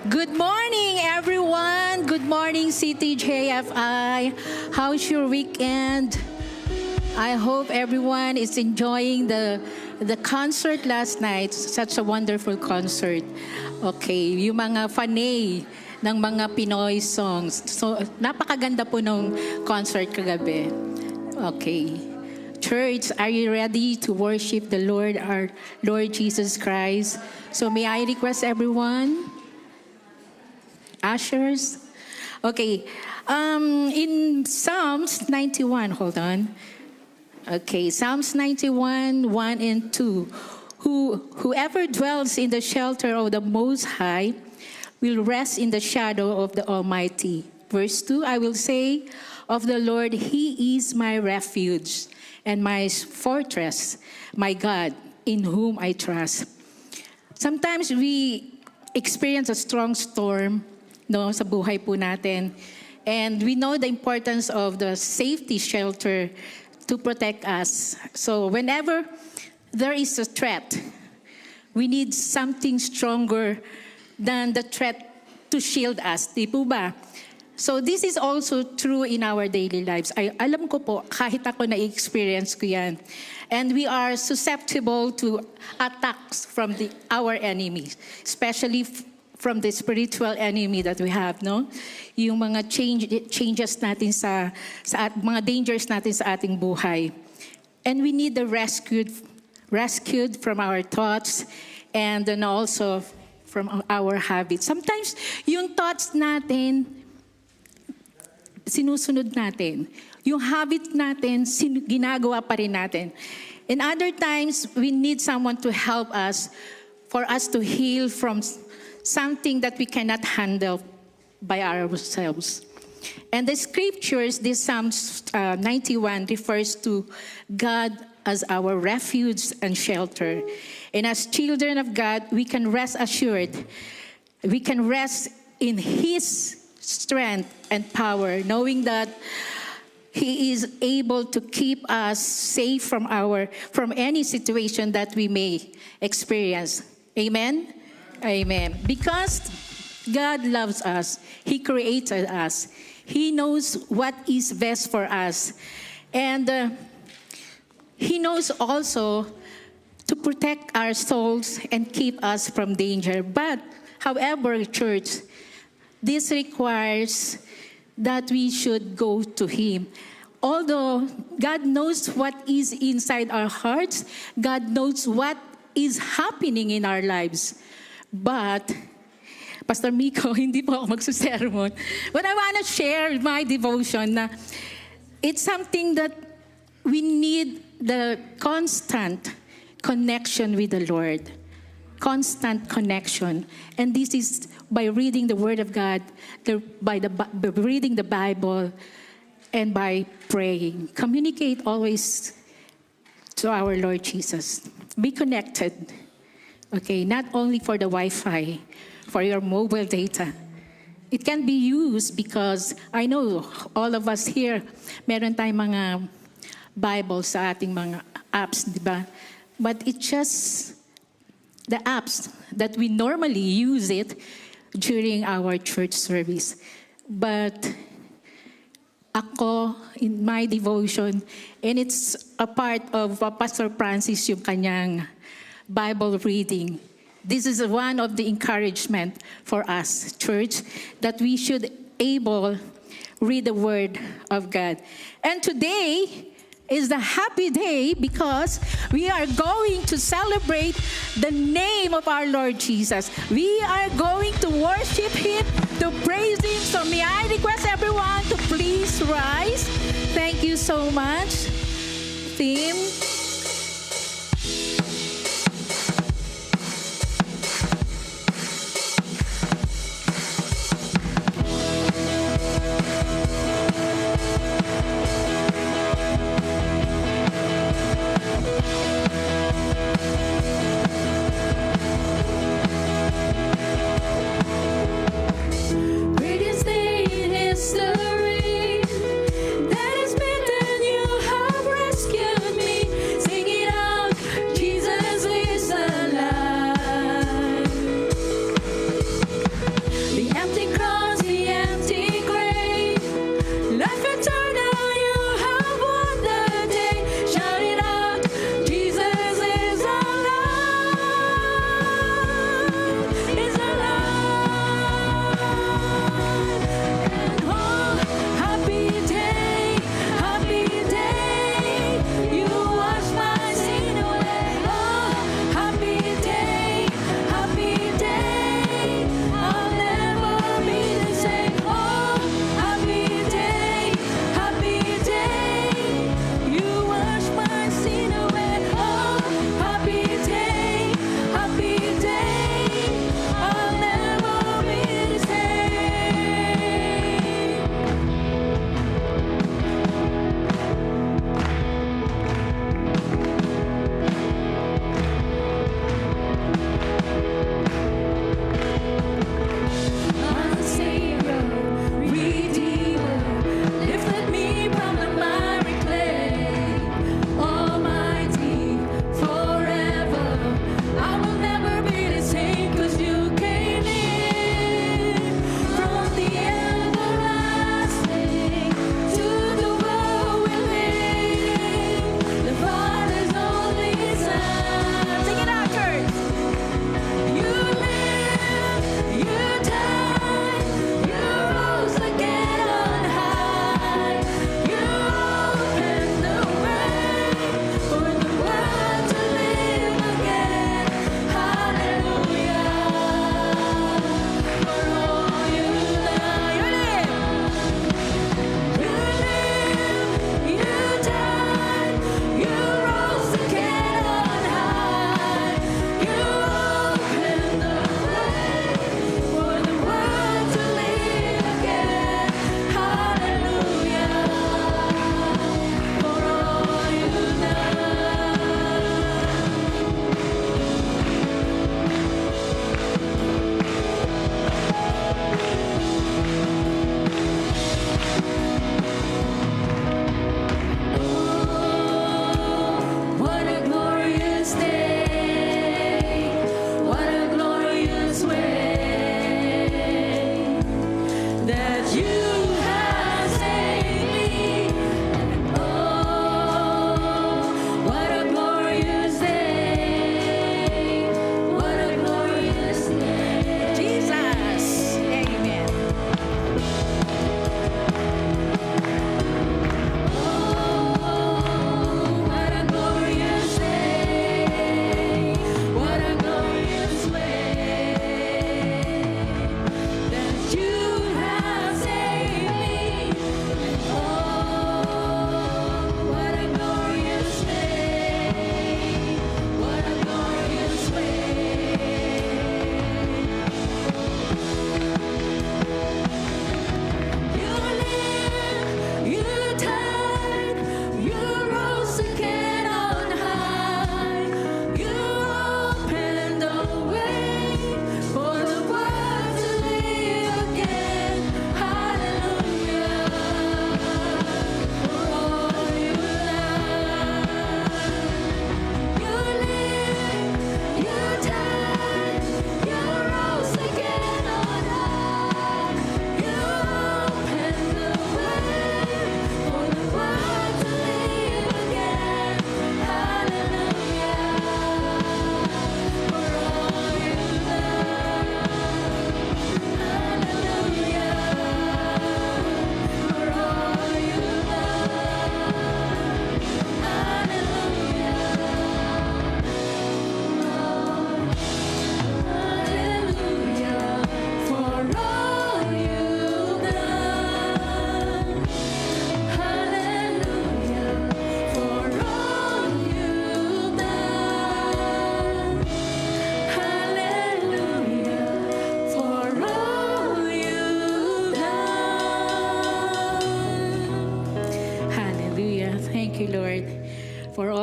Good morning, everyone. Good morning, CTJFI. How's your weekend? I hope everyone is enjoying the concert last night. Such a wonderful concert. Okay, yung mga fanay ng mga Pinoy songs. So, napakaganda po nung concert kagabi. Okay. Church, are you ready to worship the Lord, our Lord Jesus Christ? So may I request everyone? Ushers? Okay. In Psalms 91, hold on. Okay, Psalms 91, 1 and 2. Whoever dwells in the shelter of the Most High will rest in the shadow of the Almighty. Verse 2, I will say of the Lord, He is my refuge and my fortress, my God, in whom I trust. Sometimes we experience a strong storm, no, sa buhay po natin. And we know the importance of the safety shelter to protect us. So whenever there is a threat, we need something stronger than the threat to shield us. Di po ba? So this is also true in our daily lives. Alam ko po, kahit ako na-experience ko yan. And we are susceptible to attacks from our enemies, especially from the spiritual enemy that we have, no? Yung mga changes natin sa mga dangers natin sa ating buhay. And we need the rescued from our thoughts and then also from our habits. Sometimes yung thoughts natin, sinusunod natin. Yung habit natin, ginagawa pa rin natin. And other times, we need someone to help us for us to heal from something that we cannot handle by ourselves. And the scriptures, this Psalms 91 refers to God as our refuge and shelter. And as children of God, we can rest assured. We can rest in His strength and power, knowing that He is able to keep us safe from any situation that we may experience. Amen? Amen. Because God loves us. He created us. He knows what is best for us. And He knows also to protect our souls and keep us from danger. But, however, church, this requires that we should go to Him. Although God knows what is inside our hearts, God knows what is happening in our lives. But, Pastor Miko, hindi po ako magsusermon. But I want to share my devotion na it's something that we need the constant connection with the Lord. Constant connection. And this is by reading the Word of God, by reading the Bible, and by praying. Communicate always to our Lord Jesus. Be connected. Okay, not only for the Wi-Fi, for your mobile data. It can be used because I know all of us here, meron tayong mga Bible sa ating mga apps, di ba? But it's just the apps that we normally use it during our church service. But ako, in my devotion, and it's a part of Pastor Francis, yung kanyang Bible reading. This is one of the encouragement for us, church, that we should able read the Word of God. And today is the happy day because we are going to celebrate the name of our Lord Jesus. We are going to worship Him, to praise Him. So may I request everyone to please rise. Thank you so much, team. Greatest day in history, that is bigger than you have rescued me.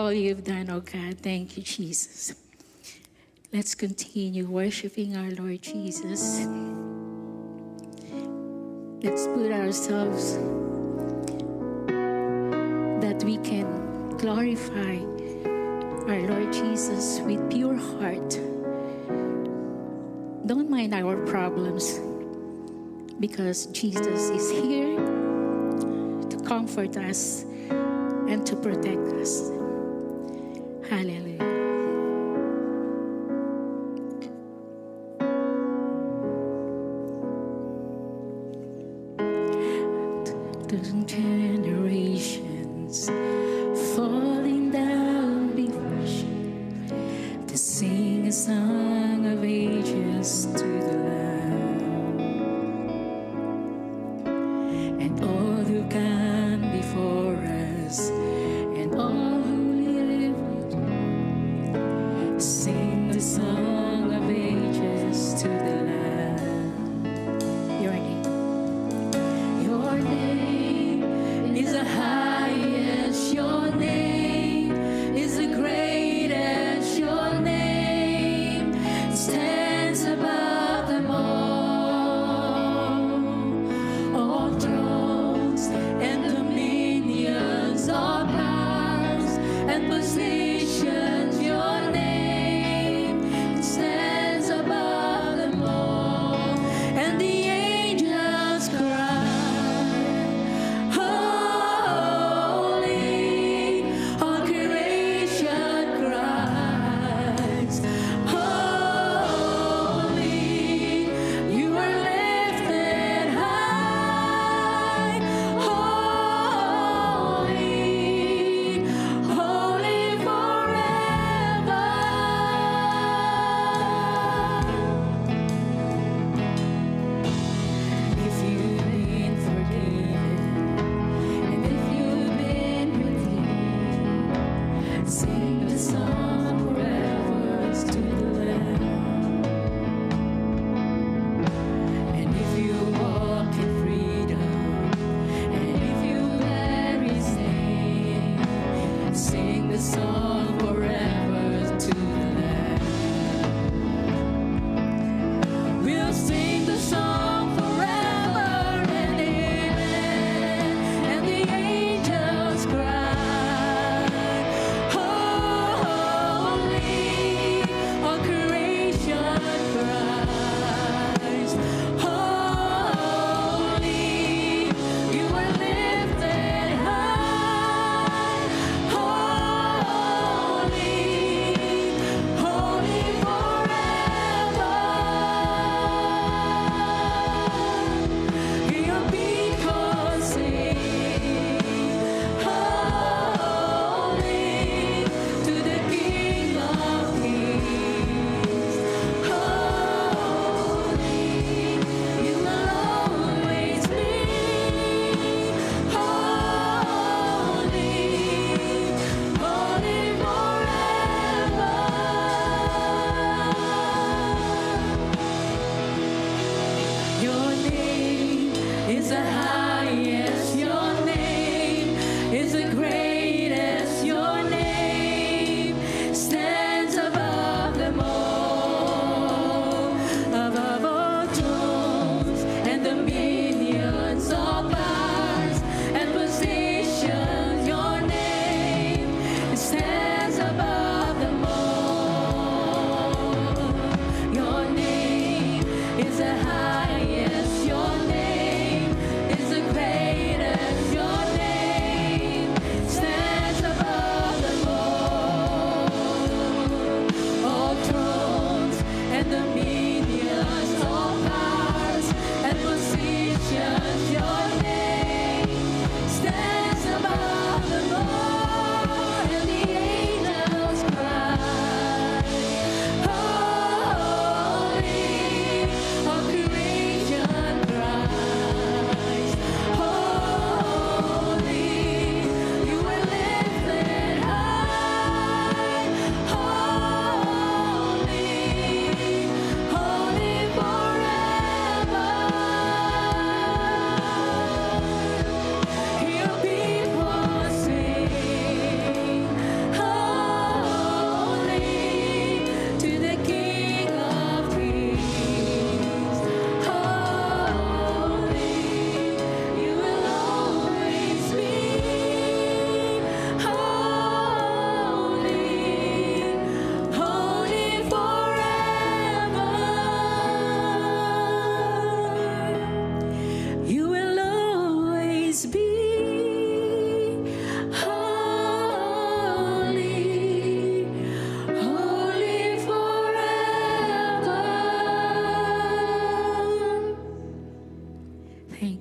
all you've done, oh God. Thank you, Jesus. Let's continue worshiping our Lord Jesus. Let's put ourselves that we can glorify our Lord Jesus with pure heart. Don't mind our problems, because Jesus is here to comfort us and to protect us. Hallelujah. The generations falling down before you to sing a song of ages to the Lamb, and all who gone before us and all who live sing the song of ages to the Lamb. Your name is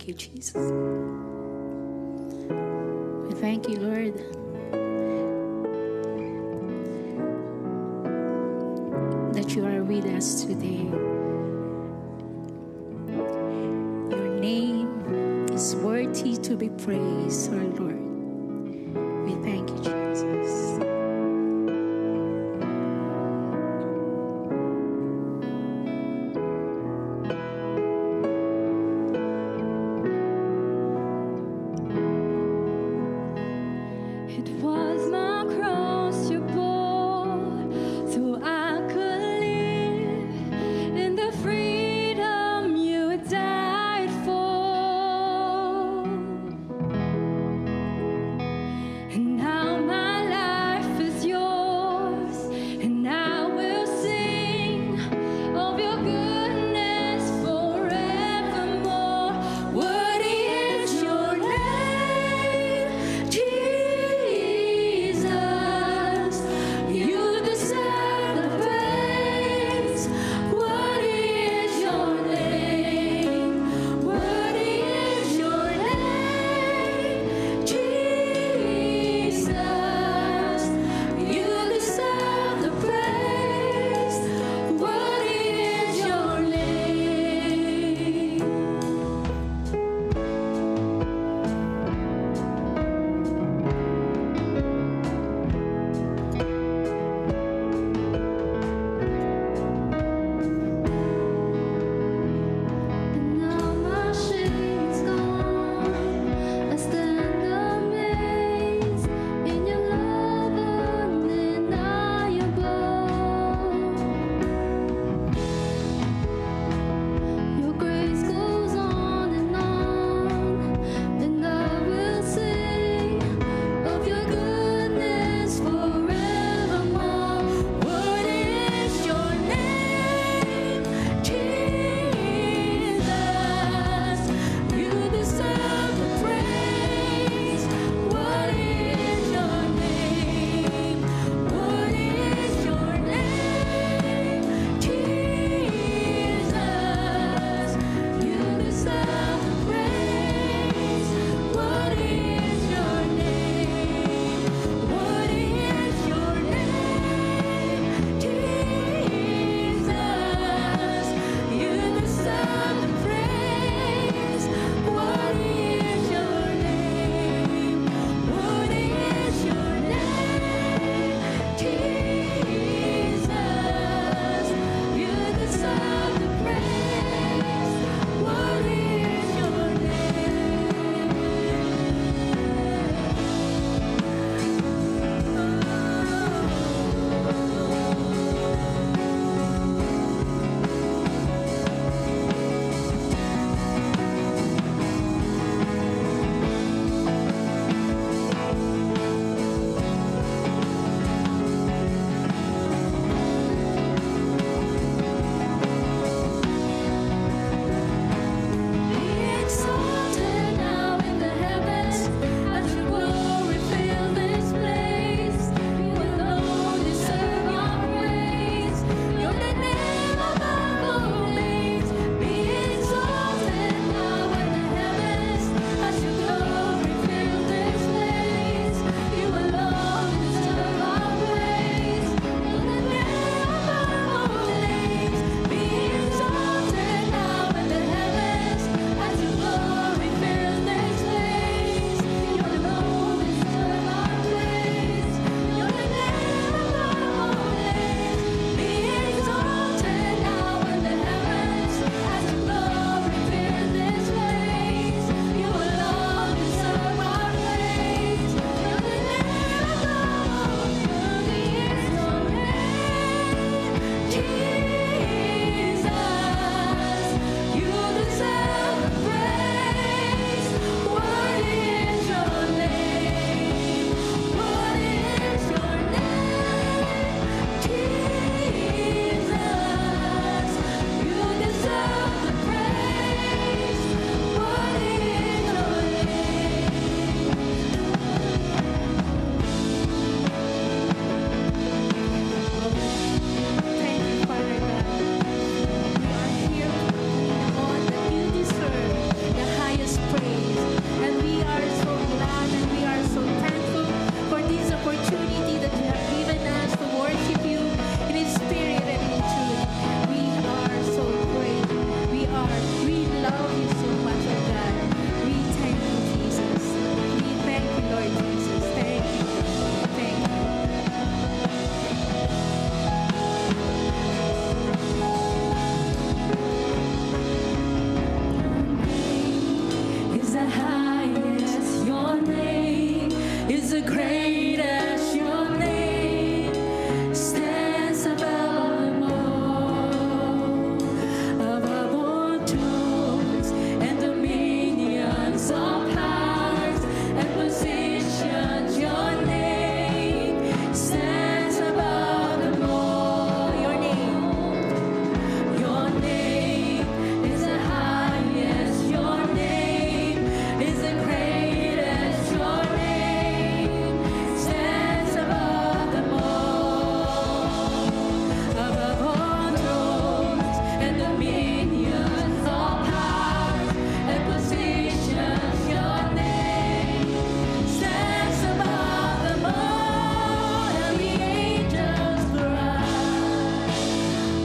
Thank you, Jesus. We thank you, Lord. That you are with us today. Your name is worthy to be praised, our Lord. We thank you, Jesus. It was my cross you bore, so I could live in the freedom you died for. great as your name stands above them all, above all thrones and dominions, all powers and positions. Your name stands above them all. Your name is the highest. Your name is the greatest. Your name stands above them all, above all thrones and dominions, all powers and positions. Your name stands above them all, and the angels cry,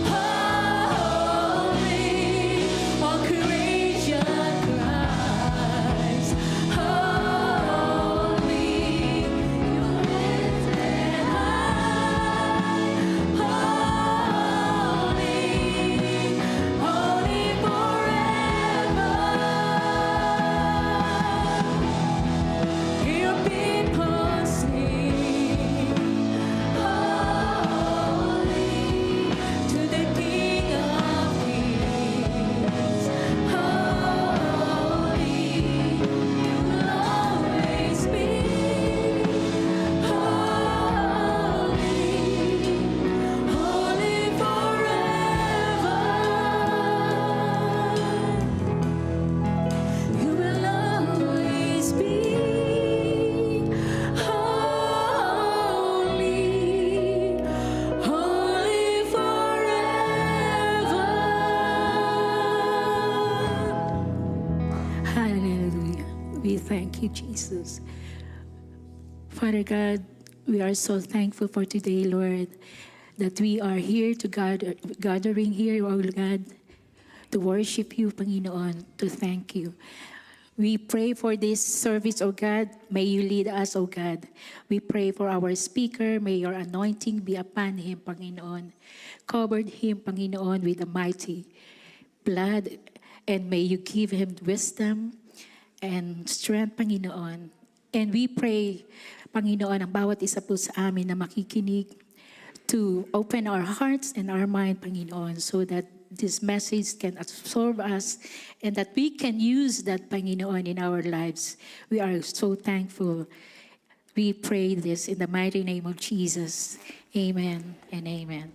holy. All creation cries, holy. You're lifted high, holy, holy forever. Your people sing, holy, to the King of Kings. Holy, you will always be. Holy, holy forever. You will always be holy, holy forever. Hallelujah. We thank you, Jesus. Father God, we are so thankful for today, Lord, that we are here to gathering here, oh God, to worship you, Panginoon, to thank you. We pray for this service, oh God. May you lead us, oh God. We pray for our speaker. May your anointing be upon him, Panginoon. Covered him, Panginoon, with the mighty blood. And may you give him wisdom and strength, Panginoon. And we pray, Panginoon, ang bawat isa po sa amin na makikinig, to open our hearts and our mind, Panginoon, so that this message can absorb us and that we can use that, Panginoon, in our lives. We are so thankful. We pray this in the mighty name of Jesus. Amen and amen.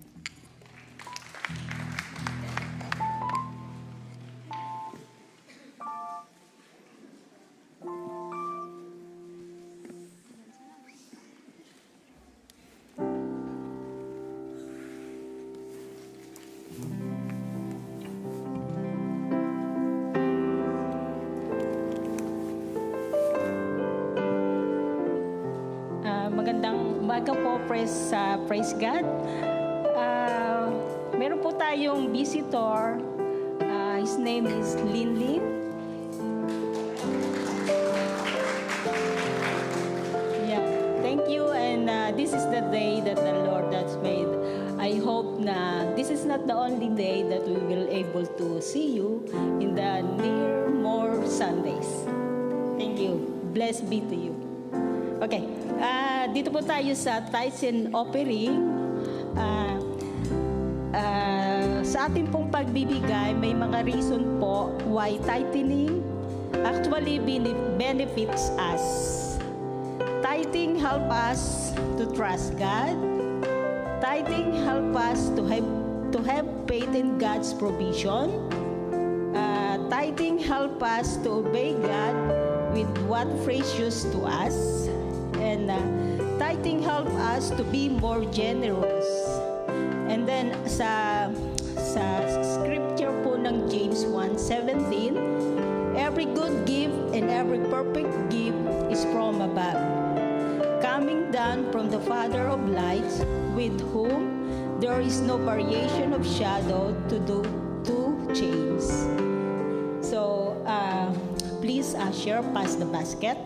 Magandang umaga po, praise God. Meron po tayong visitor. His name is Linley. Yeah, thank you. And this is the day that the Lord has made. I hope na this is not the only day that we will able to see you in the near more Sundays. Thank you. Blessed be to you. Okay, dito po tayo sa tithes and offering. Sa ating pong pagbibigay, may mga reason po why tithing actually benefits us. Tithing help us to trust God. Tithing help us to have faith in God's provision. Tithing help us to obey God with what precious to us. And tithing help us to be more generous. And then sa scripture po ng James 1:17, every good gift and every perfect gift is from above, coming down from the Father of lights, with whom there is no variation of shadow to change. So please share pass the basket.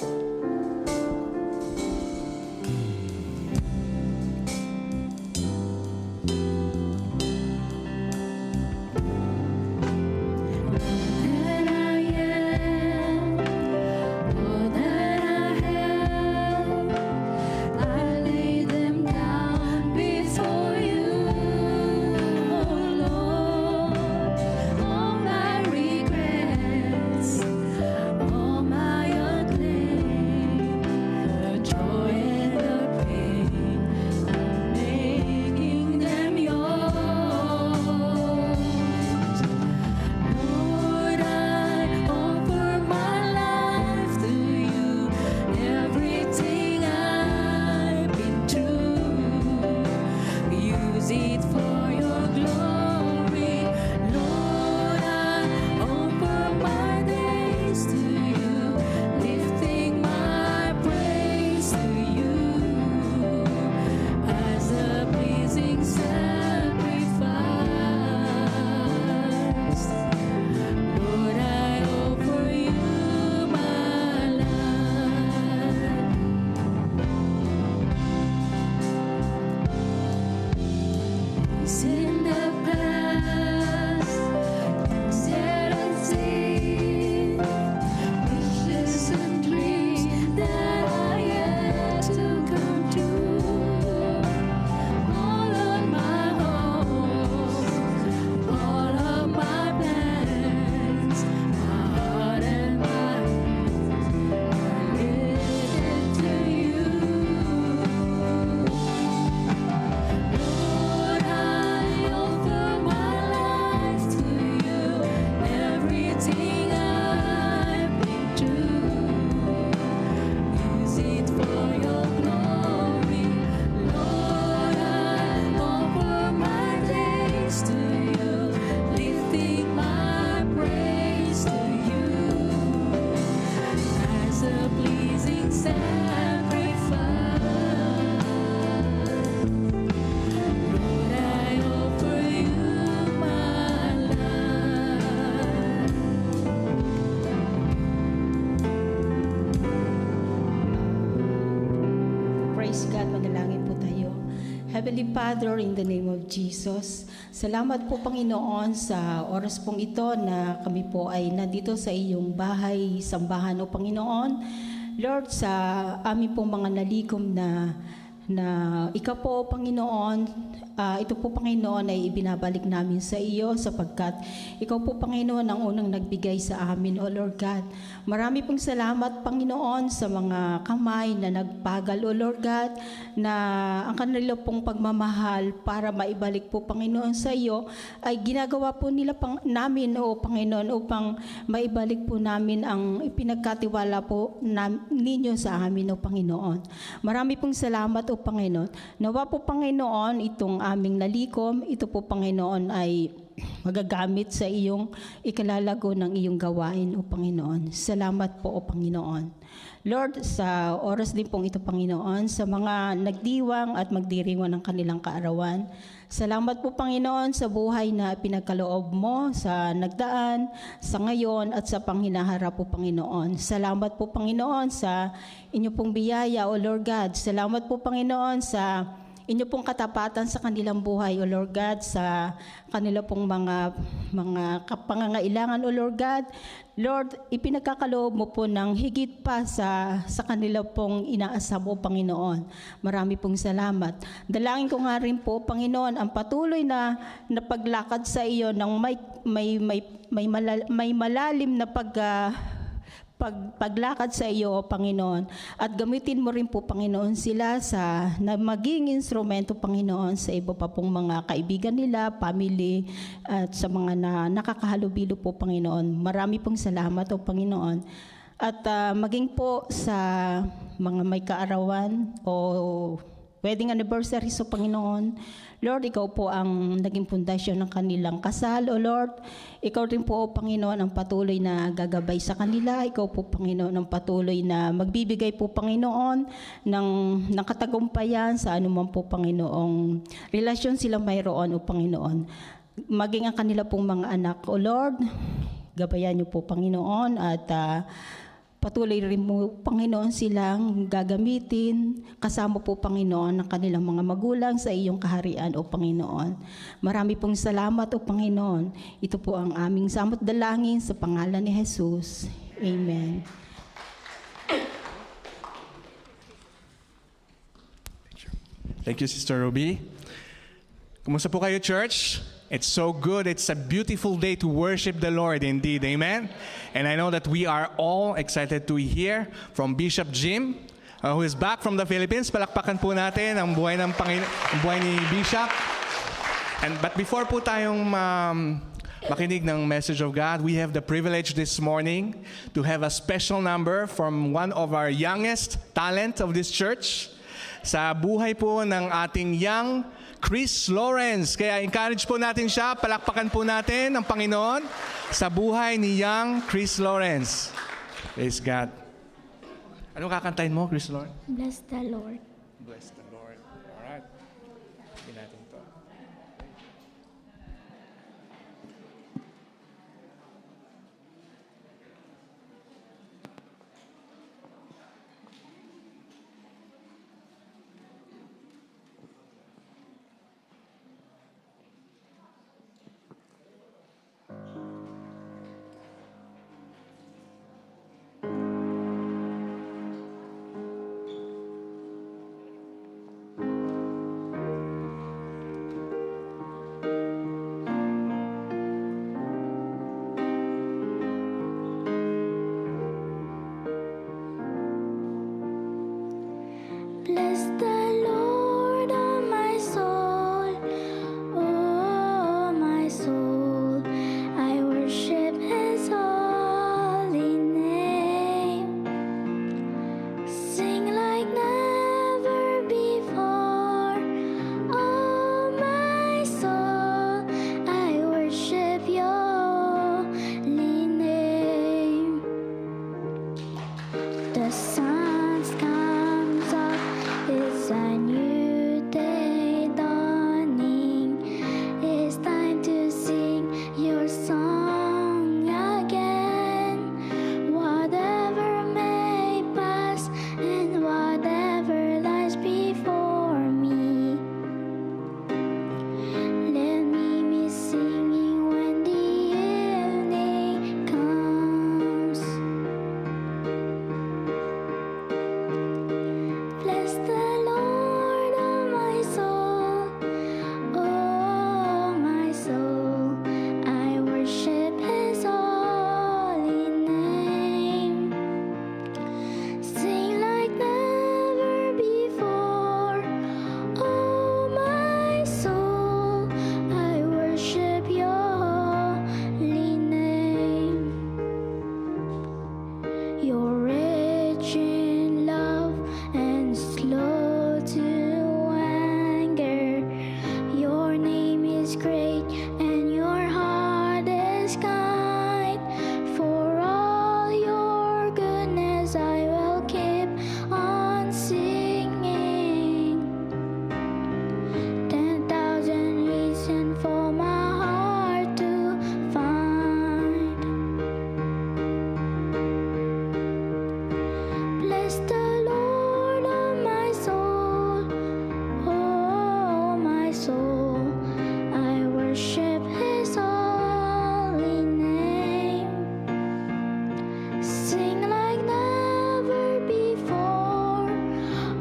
Heavenly Father, in the name of Jesus, salamat po Panginoon sa oras pong ito na kami po ay nandito sa iyong bahay, sambahan o Panginoon. Lord, sa amin pong mga nalikom na ikaw po Panginoon, ito po Panginoon ay ibinabalik namin sa iyo sapagkat ikaw po Panginoon ang unang nagbigay sa amin, O Lord God. Marami pong salamat Panginoon sa mga kamay na nagpagal, O Lord God, na ang kanila pong pagmamahal para maibalik po Panginoon sa iyo ay ginagawa po nila namin, O Panginoon, upang maibalik po namin ang ipinagkatiwala po ninyo sa amin, O Panginoon. Marami pong salamat, O Panginoon. Nawa po Panginoon itong aming nalikom, ito po Panginoon ay magagamit sa iyong ikalalago ng iyong gawain, O Panginoon. Salamat po, O Panginoon. Lord, sa oras din pong ito, Panginoon, sa mga nagdiwang at magdiriwang ng kanilang kaarawan, salamat po, Panginoon, sa buhay na pinagkaloob mo sa nagdaan, sa ngayon, at sa panghinaharap po, Panginoon. Salamat po, Panginoon, sa inyo pong biyaya, O Lord God. Salamat po, Panginoon, sa inyo pong katapatan sa kanilang buhay, O Lord God, sa kanila pong mga pangangailangan, O Lord God. Lord, ipinagkakaloob mo po ng higit pa sa kanila pong inaasam, O Panginoon. Marami pong salamat. Dalangin ko nga rin po, Panginoon, ang patuloy na paglakad sa iyo ng may malalim na paglakad sa iyo, O Panginoon. At gamitin mo rin po, Panginoon, sila na maging instrumento, Panginoon, sa iba pa pong mga kaibigan nila, family, at sa mga nakakahalubilo po, Panginoon. Marami pong salamat, O Panginoon. At maging po sa mga may kaarawan o wedding anniversary, so Panginoon, Lord, ikaw po ang naging pundasyon ng kanilang kasal, O Lord. Ikaw rin po, O Panginoon, ang patuloy na gagabay sa kanila. Ikaw po, Panginoon, ang patuloy na magbibigay po, Panginoon, ng katagumpayan sa anuman po, Panginoong relasyon sila mayroon, O Panginoon. Maging ang kanila pong mga anak, O Lord, gabayan niyo po, Panginoon, at patuloy rin mo, Panginoon, silang gagamitin. Kasama po, Panginoon, ng kanilang mga magulang sa iyong kaharian, O Panginoon. Marami pong salamat, O Panginoon. Ito po ang aming samot dalangin sa pangalan ni Jesus. Amen. Thank you, Sister Ruby. Kumusta po kayo, church? It's so good. It's a beautiful day to worship the Lord indeed. Amen? And I know that we are all excited to hear from Bishop Jim, who is back from the Philippines. Palakpakan po natin ang buhay ni Bishop. But before po tayong makinig ng message of God, we have the privilege this morning to have a special number from one of our youngest talent of this church. Sa buhay po ng ating young Chris Lawrence. Kaya encourage po natin siya, palakpakan po natin ang Panginoon sa buhay ni young Chris Lawrence. Praise God. Ano kakantahin mo, Chris Lawrence? Bless the Lord. Bless the Lord. Alright. Sige natin to. Bless the Lord, oh my soul, oh my soul. I worship His holy name. Sing like never before, oh my soul. I worship Your holy name. The sun comes up. It's a new day dawning. It's time to sing Your song again. Whatever may pass and whatever lies before me, Bless the Lord, oh my soul, oh my soul. I worship His holy name. Sing like never before,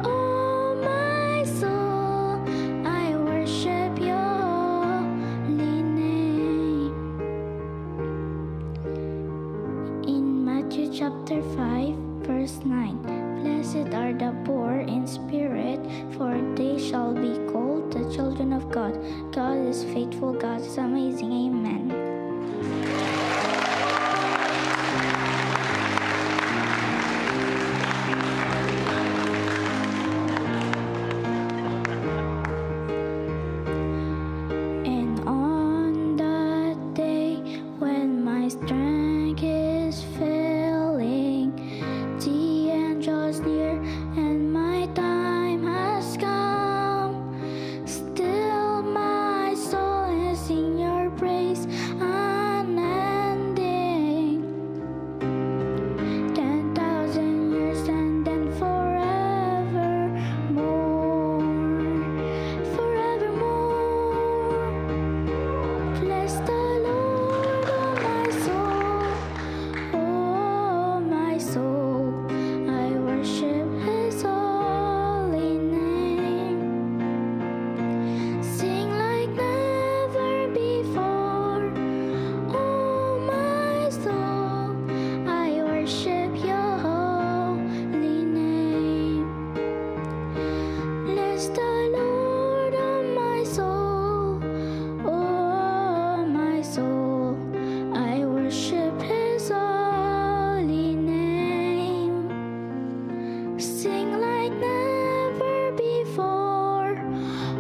oh my soul. I worship Your holy name. In Matthew chapter 5, verse 9, Blessed are the poor in spirit, for they shall be called the children of God. God is faithful, God is amazing. Amen. And on that day when my strength is failing, the end draws near and my time has come. Still my soul is in Your praise unending. 10,000 years and then forevermore, forevermore. Bless the Lord, oh my soul, oh my soul. I worship His holy name. Sing like never before, oh my soul. I worship Your holy name. Bless the Lord, oh my soul, oh my soul. I worship His holy name. Sing like never before,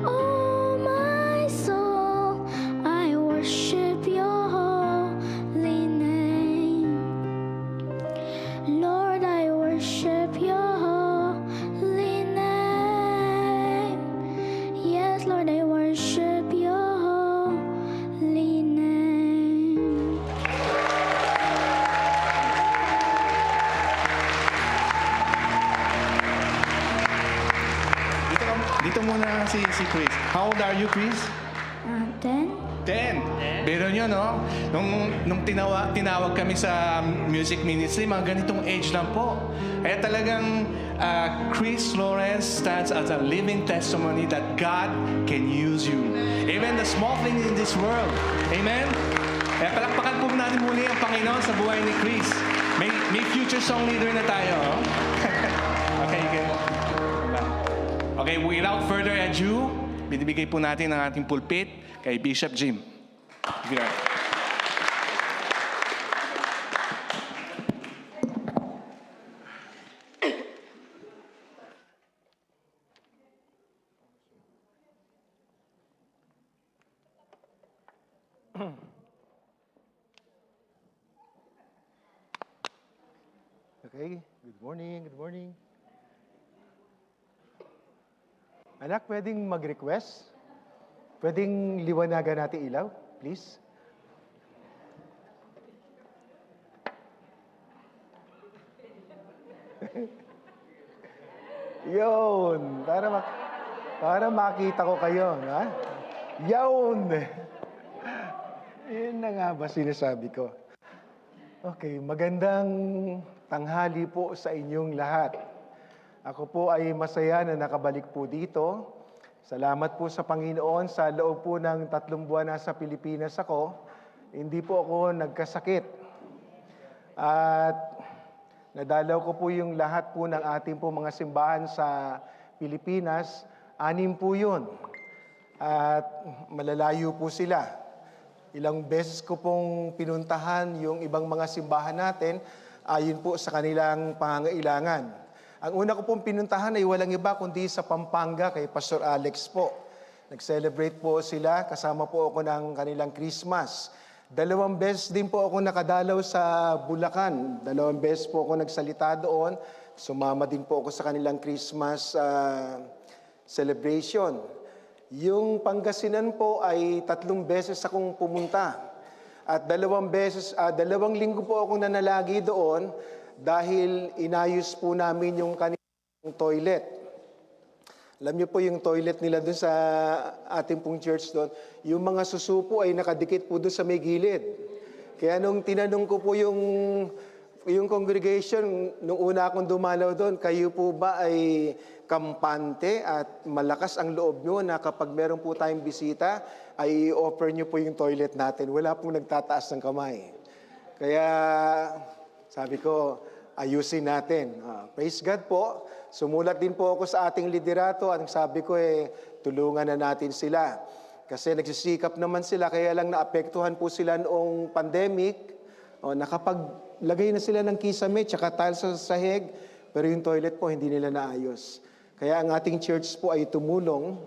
oh my soul. I worship Your holy name. Lord, I worship Your holy name. Yes, Lord, I worship Your holy name. Dito muna si Chris. How old are you, Chris? Then, 10. Biro nyo, no? Nung tinawag kami sa music ministry, mga ganitong age lang po. Kaya talagang Chris Lawrence stands as a living testimony that God can use you. Even the small things in this world. Amen? Kaya palakpakan po natin muli ang Panginoon sa buhay ni Chris. May future song leader na tayo. Oh? Okay, good. Okay, without further ado, binibigay po natin ang ating pulpit kay Bishop Jim. Here. Okay, good morning, good morning. Anak, pwedeng mag-request? Pwedeng liwanagan natin ilaw, please? Yun, para makita ko kayo, ha? Yun! Yun na nga ba sinasabi ko? Okay, magandang tanghali po sa inyong lahat. Ako po ay masaya na nakabalik po dito. Salamat po sa Panginoon, sa loob po ng 3 buwan na sa Pilipinas ako, hindi po ako nagkasakit. At nadalaw ko po yung lahat po ng ating po mga simbahan sa Pilipinas, 6 po yun. At malalayo po sila. Ilang beses ko pong pinuntahan yung ibang mga simbahan natin ayon po sa kanilang pangangailangan. Ang una ko pong pinuntahan ay walang iba kundi sa Pampanga kay Pastor Alex po. Nag-celebrate po sila, kasama po ako ng kanilang Christmas. 2 beses din po ako nakadalaw sa Bulacan. 2 beses po ako nagsalita doon. Sumama din po ako sa kanilang Christmas celebration. Yung Pangasinan po ay 3 beses akong pumunta. At 2 linggo po akong nanalagi doon dahil inayos po namin yung kanilang toilet. Alam niyo po yung toilet nila doon sa ating pong church doon, yung mga susupo ay nakadikit po doon sa may gilid. Kaya nung tinanong ko po yung congregation, nung una akong dumalaw doon, kayo po ba ay kampante at malakas ang loob nyo na kapag meron po tayong bisita, ay offer nyo po yung toilet natin. Wala pong nagtataas ng kamay. Kaya sabi ko, ayusin natin. Praise God po. Sumulat din po ako sa ating liderato at sabi ko tulungan na natin sila. Kasi nagsisikap naman sila, kaya lang naapektuhan po sila noong pandemic. Nakapaglagay na sila ng kisame tsaka tiles sa sahig, pero yung toilet po hindi nila naayos. Kaya ang ating church po ay tumulong.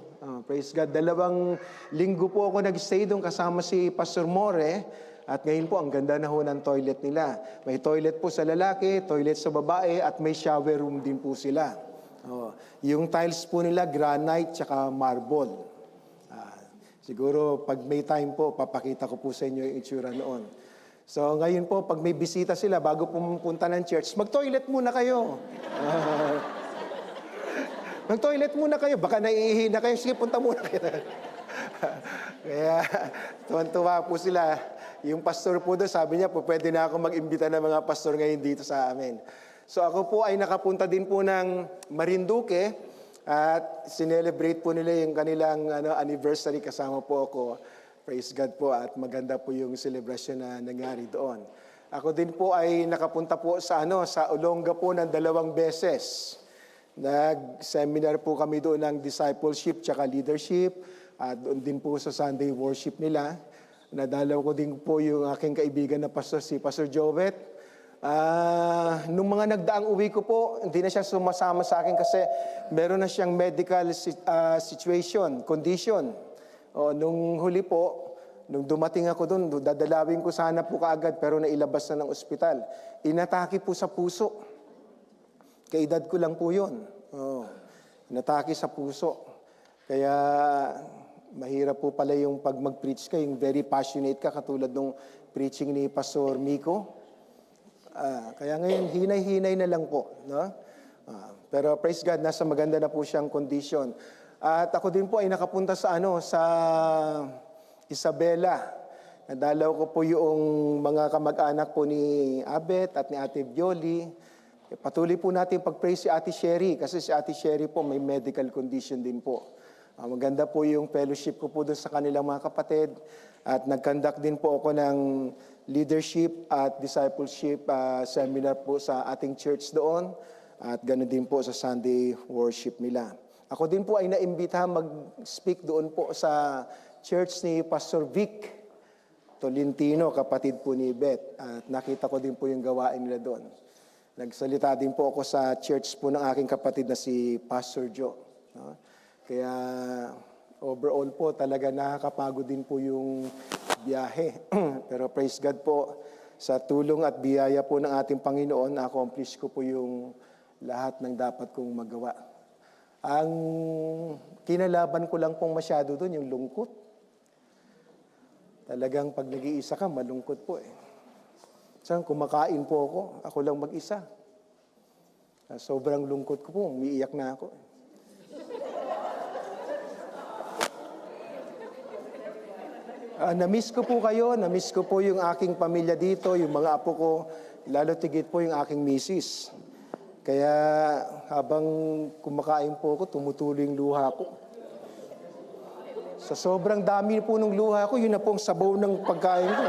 Praise God. 2 linggo po ako nag-stay doon kasama si Pastor More. At ngayon po, ang ganda na ho ng toilet nila. May toilet po sa lalaki, toilet sa babae, at may shower room din po sila. Yung tiles po nila, granite tsaka marble. Siguro, pag may time po, papakita ko po sa inyo yung itsura noon. So, ngayon po, pag may bisita sila, bago pumunta ng church, mag-toilet muna kayo. Mag-toilet muna kayo. Baka naiihi na kayo. Sige, punta muna kayo. Kaya, tuwan-tuwa po sila. Yung pastor po doon, sabi niya po, pwede na ako mag-imbita ng mga pastor ngayon dito sa amin. So ako po ay nakapunta din po ng Marinduque at sinelebrate po nila yung kanilang anniversary kasama po ako. Praise God po at maganda po yung celebration na nangyari doon. Ako din po ay nakapunta po sa Olonga po ng 2 beses. Nag-seminar po kami doon ng discipleship tsaka leadership at doon din po sa Sunday worship nila. Nadalaw ko din po yung aking kaibigan na pastor, si Pastor Jovet. Nung mga nagdaang uwi ko po, hindi na siya sumasama sa akin kasi meron na siyang medical condition. Nung huli po, nung dumating ako doon, dadalawin ko sana po kaagad pero nailabas na ng ospital. Inatake po sa puso. Kaedad ko lang po yun. Inatake sa puso. Kaya mahirap po pala yung pag mag-preach ka, yung very passionate ka, katulad nung preaching ni Pastor Miko. Kaya ngayon, hinay-hinay na lang po. No? Pero praise God, nasa maganda na po siyang condition. At ako din po ay nakapunta sa Isabela. Nadalaw ko po yung mga kamag-anak po ni Abet at ni Ate Violi. Patuloy po natin pag-praise si Ate Sherry kasi si Ate Sherry po may medical condition din po. Maganda po yung fellowship ko po doon sa kanilang mga kapatid at nag-conduct din po ako ng leadership at discipleship seminar po sa ating church doon at ganoon din po sa Sunday worship nila. Ako din po ay naimbita mag-speak doon po sa church ni Pastor Vic Tolentino, kapatid po ni Beth. At nakita ko din po yung gawain nila doon. Nagsalita din po ako sa church po ng aking kapatid na si Pastor Joe. No? Kaya overall po talaga nakakapagod din po yung biyahe. Pero praise God po, sa tulong at biyaya po ng ating Panginoon, na-accomplish ko po yung lahat ng dapat kong magawa. Ang kinalaban ko lang pong masyado doon, yung lungkot. Talagang pag nag-iisa ka, malungkot po eh. Saan kumakain po ako lang mag-isa. Sobrang lungkot ko po, umiiyak na ako. Na-miss ko po kayo, na-miss ko po yung aking pamilya dito, yung mga apo ko, lalo tigit po yung aking misis. Kaya habang kumakain po ako, tumutuloy yung luha ko. Sa sobrang dami po ng luha ko, yun na po ang sabaw ng pagkain ko.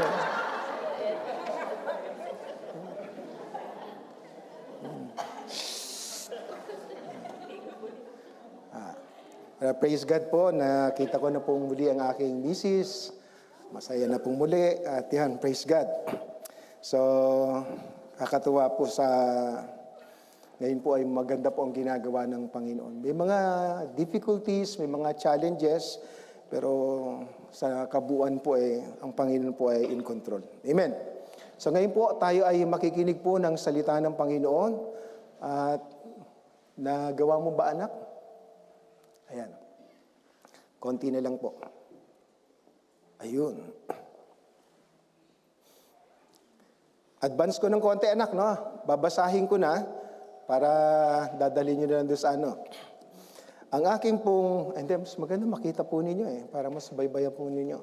Praise God po, nakita ko na pong muli ang aking misis. Masaya na pong muli. At yan, praise God. So, kakatuwa po ngayon po ay maganda po ang ginagawa ng Panginoon. May mga difficulties, may mga challenges, pero sa kabuuan po ang Panginoon po ay in control. Amen. So ngayon po, tayo ay makikinig po ng salita ng Panginoon. At nagawa mo ba, anak? Ayan. Konti na lang po. Ayun. Advance ko ng konti, anak, no? Babasahin ko na para dadalhin nyo na lang doon sa ano. Ang aking pong, hindi, mas maganda makita po ninyo para mas baybayan po ninyo.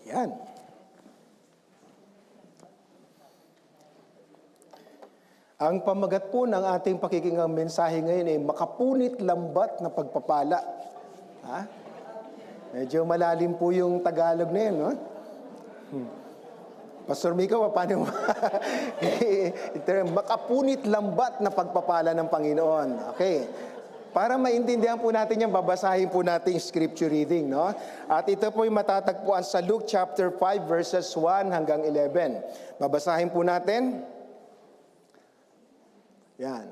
Yan. Ang pamagat po ng ating pakikingang mensahe ngayon ay makapunit lambat na pagpapala. Ha? Medyo malalim po yung Tagalog na yun, no? Pastor Mika, paano mo? Makapunit lambat na pagpapala ng Panginoon. Okay. Para maintindihan po natin yan, babasahin po natin yung scripture reading, no? At ito po yung matatagpuan sa Luke chapter 5 verses 1 hanggang 11. Babasahin po natin. Yan.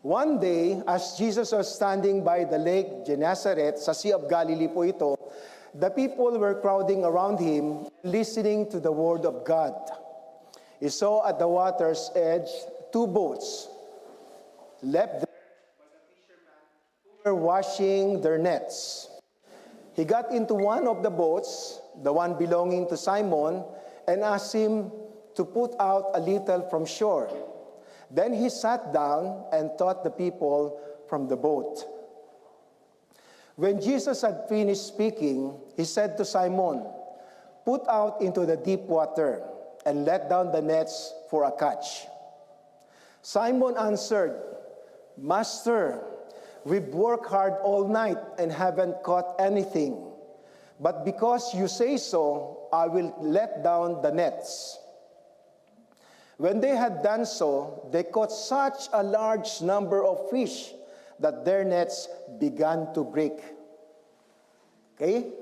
One day, as Jesus was standing by the lake Gennesaret, sa Sea of Galilee po ito, the people were crowding around him, listening to the word of God. He saw at the water's edge 2 boats left there, but the fishermen were washing their nets. He got into one of the boats, the one belonging to Simon, and asked him to put out a little from shore. Then he sat down and taught the people from the boat. When Jesus had finished speaking, he said to Simon, "Put out into the deep water and let down the nets for a catch." Simon answered, "Master, we've worked hard all night and haven't caught anything. But because you say so, I will let down the nets." When they had done so, they caught such a large number of fish that their nets began to break. Okay?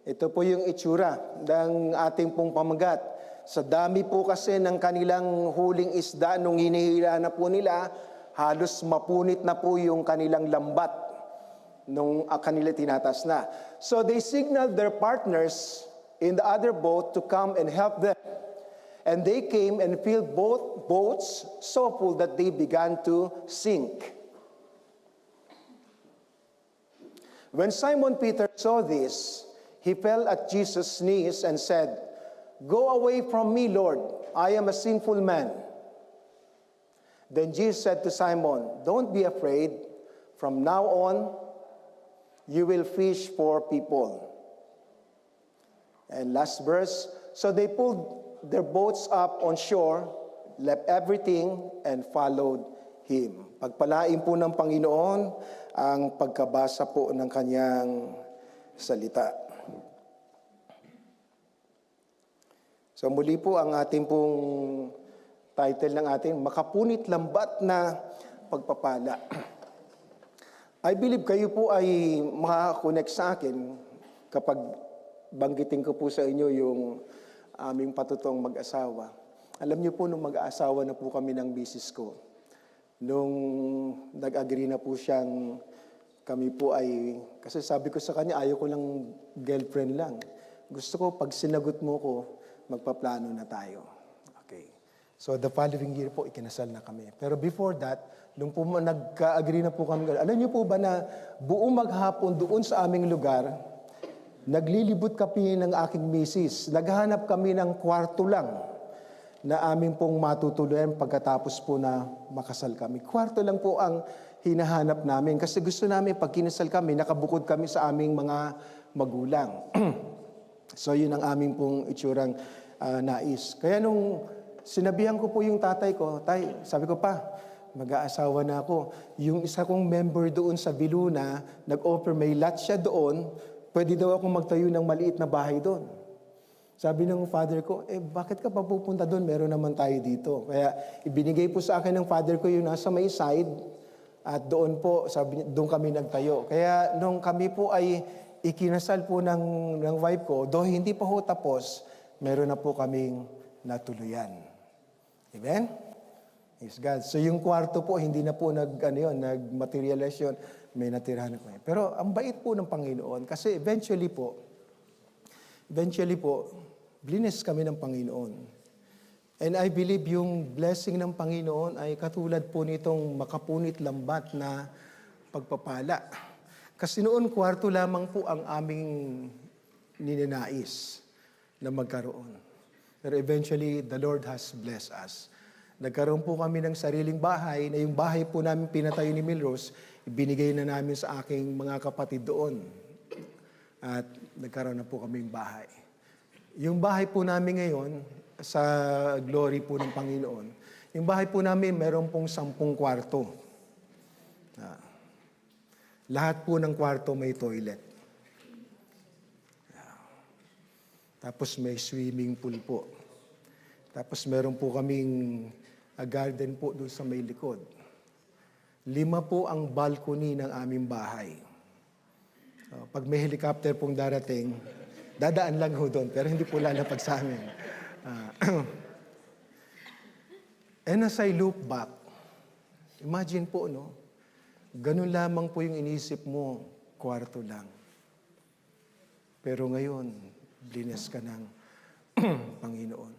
Ito po yung itsura ng ating pong pamagat. Sa dami po kasi ng kanilang huling isda nung hinihila na po nila, halos mapunit na po yung kanilang lambat nung kanila tinatas na. So they signaled their partners in the other boat to come and help them. And they came and filled both boats so full that they began to sink. When Simon Peter saw this, he fell at Jesus' knees and said, "Go away from me, Lord, I am a sinful man." Then Jesus said to Simon, "Don't be afraid. From now on, you will fish for people." And last verse, so they pulled their boats up on shore, left everything, and followed him. Pagpalain po ng Panginoon ang pagkabasa po ng kanyang salita. So muli po ang ating pong title ng ating Makapunit Lambat na Pagpapala. I believe kayo po ay makakonect sa akin kapag banggitin ko po sa inyo yung aming patutong mag-asawa. Alam niyo po, nung mag-aasawa na po kami ng misis ko, nung nag-agree na po siyang kami po ay, kasi sabi ko sa kanya, ayaw ko lang girlfriend lang. Gusto ko, pag sinagot mo ko, magpaplano na tayo. Okay. So the following year po, ikinasal na kami. Pero before that, nung po nagka-agree na po kami, alam niyo po ba na buong maghapon doon sa aming lugar, naglilibot kami ng aking misis. Naghahanap kami ng kwarto lang na aming pong matutuluyan pagkatapos po na makasal kami. Kwarto lang po ang hinahanap namin kasi gusto namin pag kinasal kami, nakabukod kami sa aming mga magulang. So yun ang aming pong itsurang nais. Kaya nung sinabihan ko po yung tatay ko, "Tay, sabi ko pa, mag-aasawa na ako." Yung isa kong member doon sa Viluna, nag-offer, may lot siya doon, pwede daw akong magtayo ng maliit na bahay doon. Sabi ng father ko, bakit ka pa pupunta doon? Meron naman tayo dito. Kaya ibinigay po sa akin ng father ko yung nasa may side at doon po, doon kami nagtayo. Kaya nung kami po ay ikinasal po ng wife ko, though hindi pa ho tapos, meron na po kaming natuluyan. Amen? Yes, God. So yung kwarto po, hindi na po nag-materialize yun. May natirahan ko. Pero ang bait po ng Panginoon kasi eventually po, blines kami ng Panginoon. And I believe yung blessing ng Panginoon ay katulad po nitong makapunit lambat na pagpapala. Kasi noon, kwarto lamang po ang aming ninanais na magkaroon. Pero eventually, the Lord has blessed us. Nagkaroon po kami ng sariling bahay, na yung bahay po namin pinatayo ni Milrose, ibinigay na namin sa aking mga kapatid doon. At nagkaroon na po kami ng bahay. Yung bahay po namin ngayon, sa glory po ng Panginoon, yung bahay po namin meron pong 10 kwarto. Lahat po ng kwarto may toilet. Tapos may swimming pool po. Tapos meron po kaming garden po doon sa may likod. 5 po ang balcony ng aming bahay. So, pag may helicopter pong darating, dadaan lang ho doon, pero hindi po lalapag sa amin. And as I look back, imagine po, no? Ganun lamang po yung inisip mo, kwarto lang. Pero ngayon, blines ka ng Panginoon.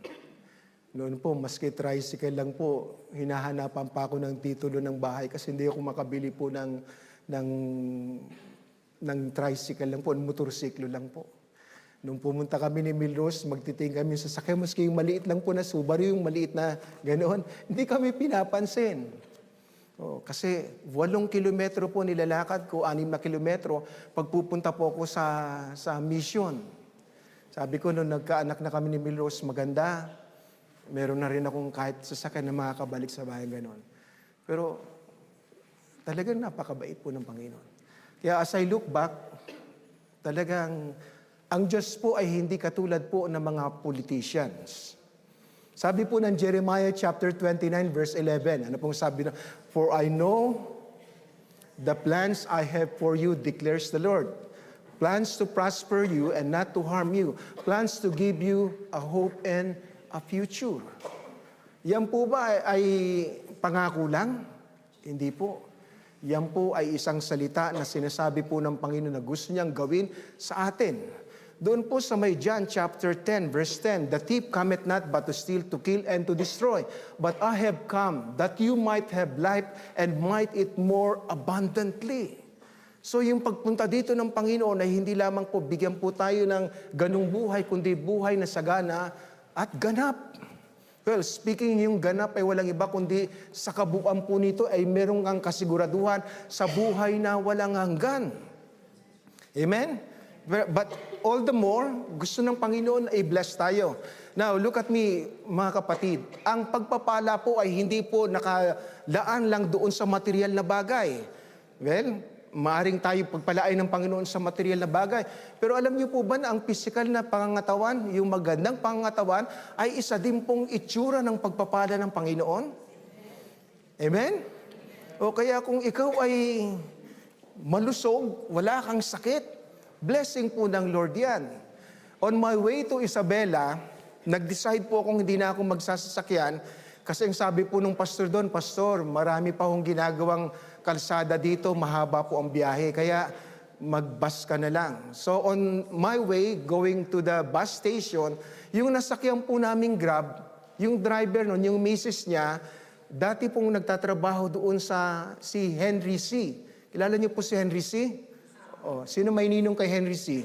Noon po, maski tricycle lang po, hinahanapan pa ako ng titulo ng bahay kasi hindi ako makabili po ng tricycle lang po, ng motorsiklo lang po. Nung pumunta kami ni Milrose, magtitingin kami sa sakay, maski yung maliit lang po na Subaru, yung maliit na ganoon, hindi kami pinapansin. Kasi 8 kilometro po nilalakad ko, 6 na kilometro, pagpupunta po ako sa mission. Sabi ko, nung nagkaanak na kami ni Milrose, maganda. Meron na rin akong kahit sasakyan na makakabalik sa bahay, gano'n. Pero talagang napakabait po ng Panginoon. Kaya as I look back, talagang ang Diyos po ay hindi katulad po ng mga politicians. Sabi po ng Jeremiah chapter 29 verse 11, ano pong sabi na, "For I know the plans I have for you, declares the Lord. Plans to prosper you and not to harm you. Plans to give you a hope and a future." Yan po ba ay pangako lang? Hindi po. Yan po ay isang salita na sinasabi po ng Panginoon na gusto niyang gawin sa atin. Doon po sa may John chapter 10 verse 10, "The thief cometh not but to steal, to kill, and to destroy. But I have come that you might have life and might it more abundantly." So yung pagpunta dito ng Panginoon ay hindi lamang po bigyan po tayo ng ganung buhay, kundi buhay na sagana at ganap. Well, speaking yung ganap ay walang iba kundi sa kabuuan po nito ay merong kang kasiguraduhan sa buhay na walang hanggan. Amen? But all the more, gusto ng Panginoon ay bless tayo. Now, look at me, mga kapatid. Ang pagpapala po ay hindi po nakalaan lang doon sa material na bagay. Well, maaring tayo pagpalain ng Panginoon sa material na bagay. Pero alam niyo po ba na ang physical na pangangatawan, yung magandang pangangatawan, ay isa din pong itsura ng pagpapala ng Panginoon? Amen? O kaya kung ikaw ay malusog, wala kang sakit, blessing po ng Lord yan. On my way to Isabela, nag-decide po akong hindi na ako magsasakyan kasi ang sabi po nung pastor doon, "Pastor, marami pa akong ginagawang kalsada dito, mahaba po ang biyahe, kaya mag-bus ka na lang." So on my way, going to the bus station, yung nasakyan po naming Grab, yung driver noon, yung misis niya, dati pong nagtatrabaho doon si Henry C. Kilala niyo po si Henry C? Sino may ninong kay Henry C?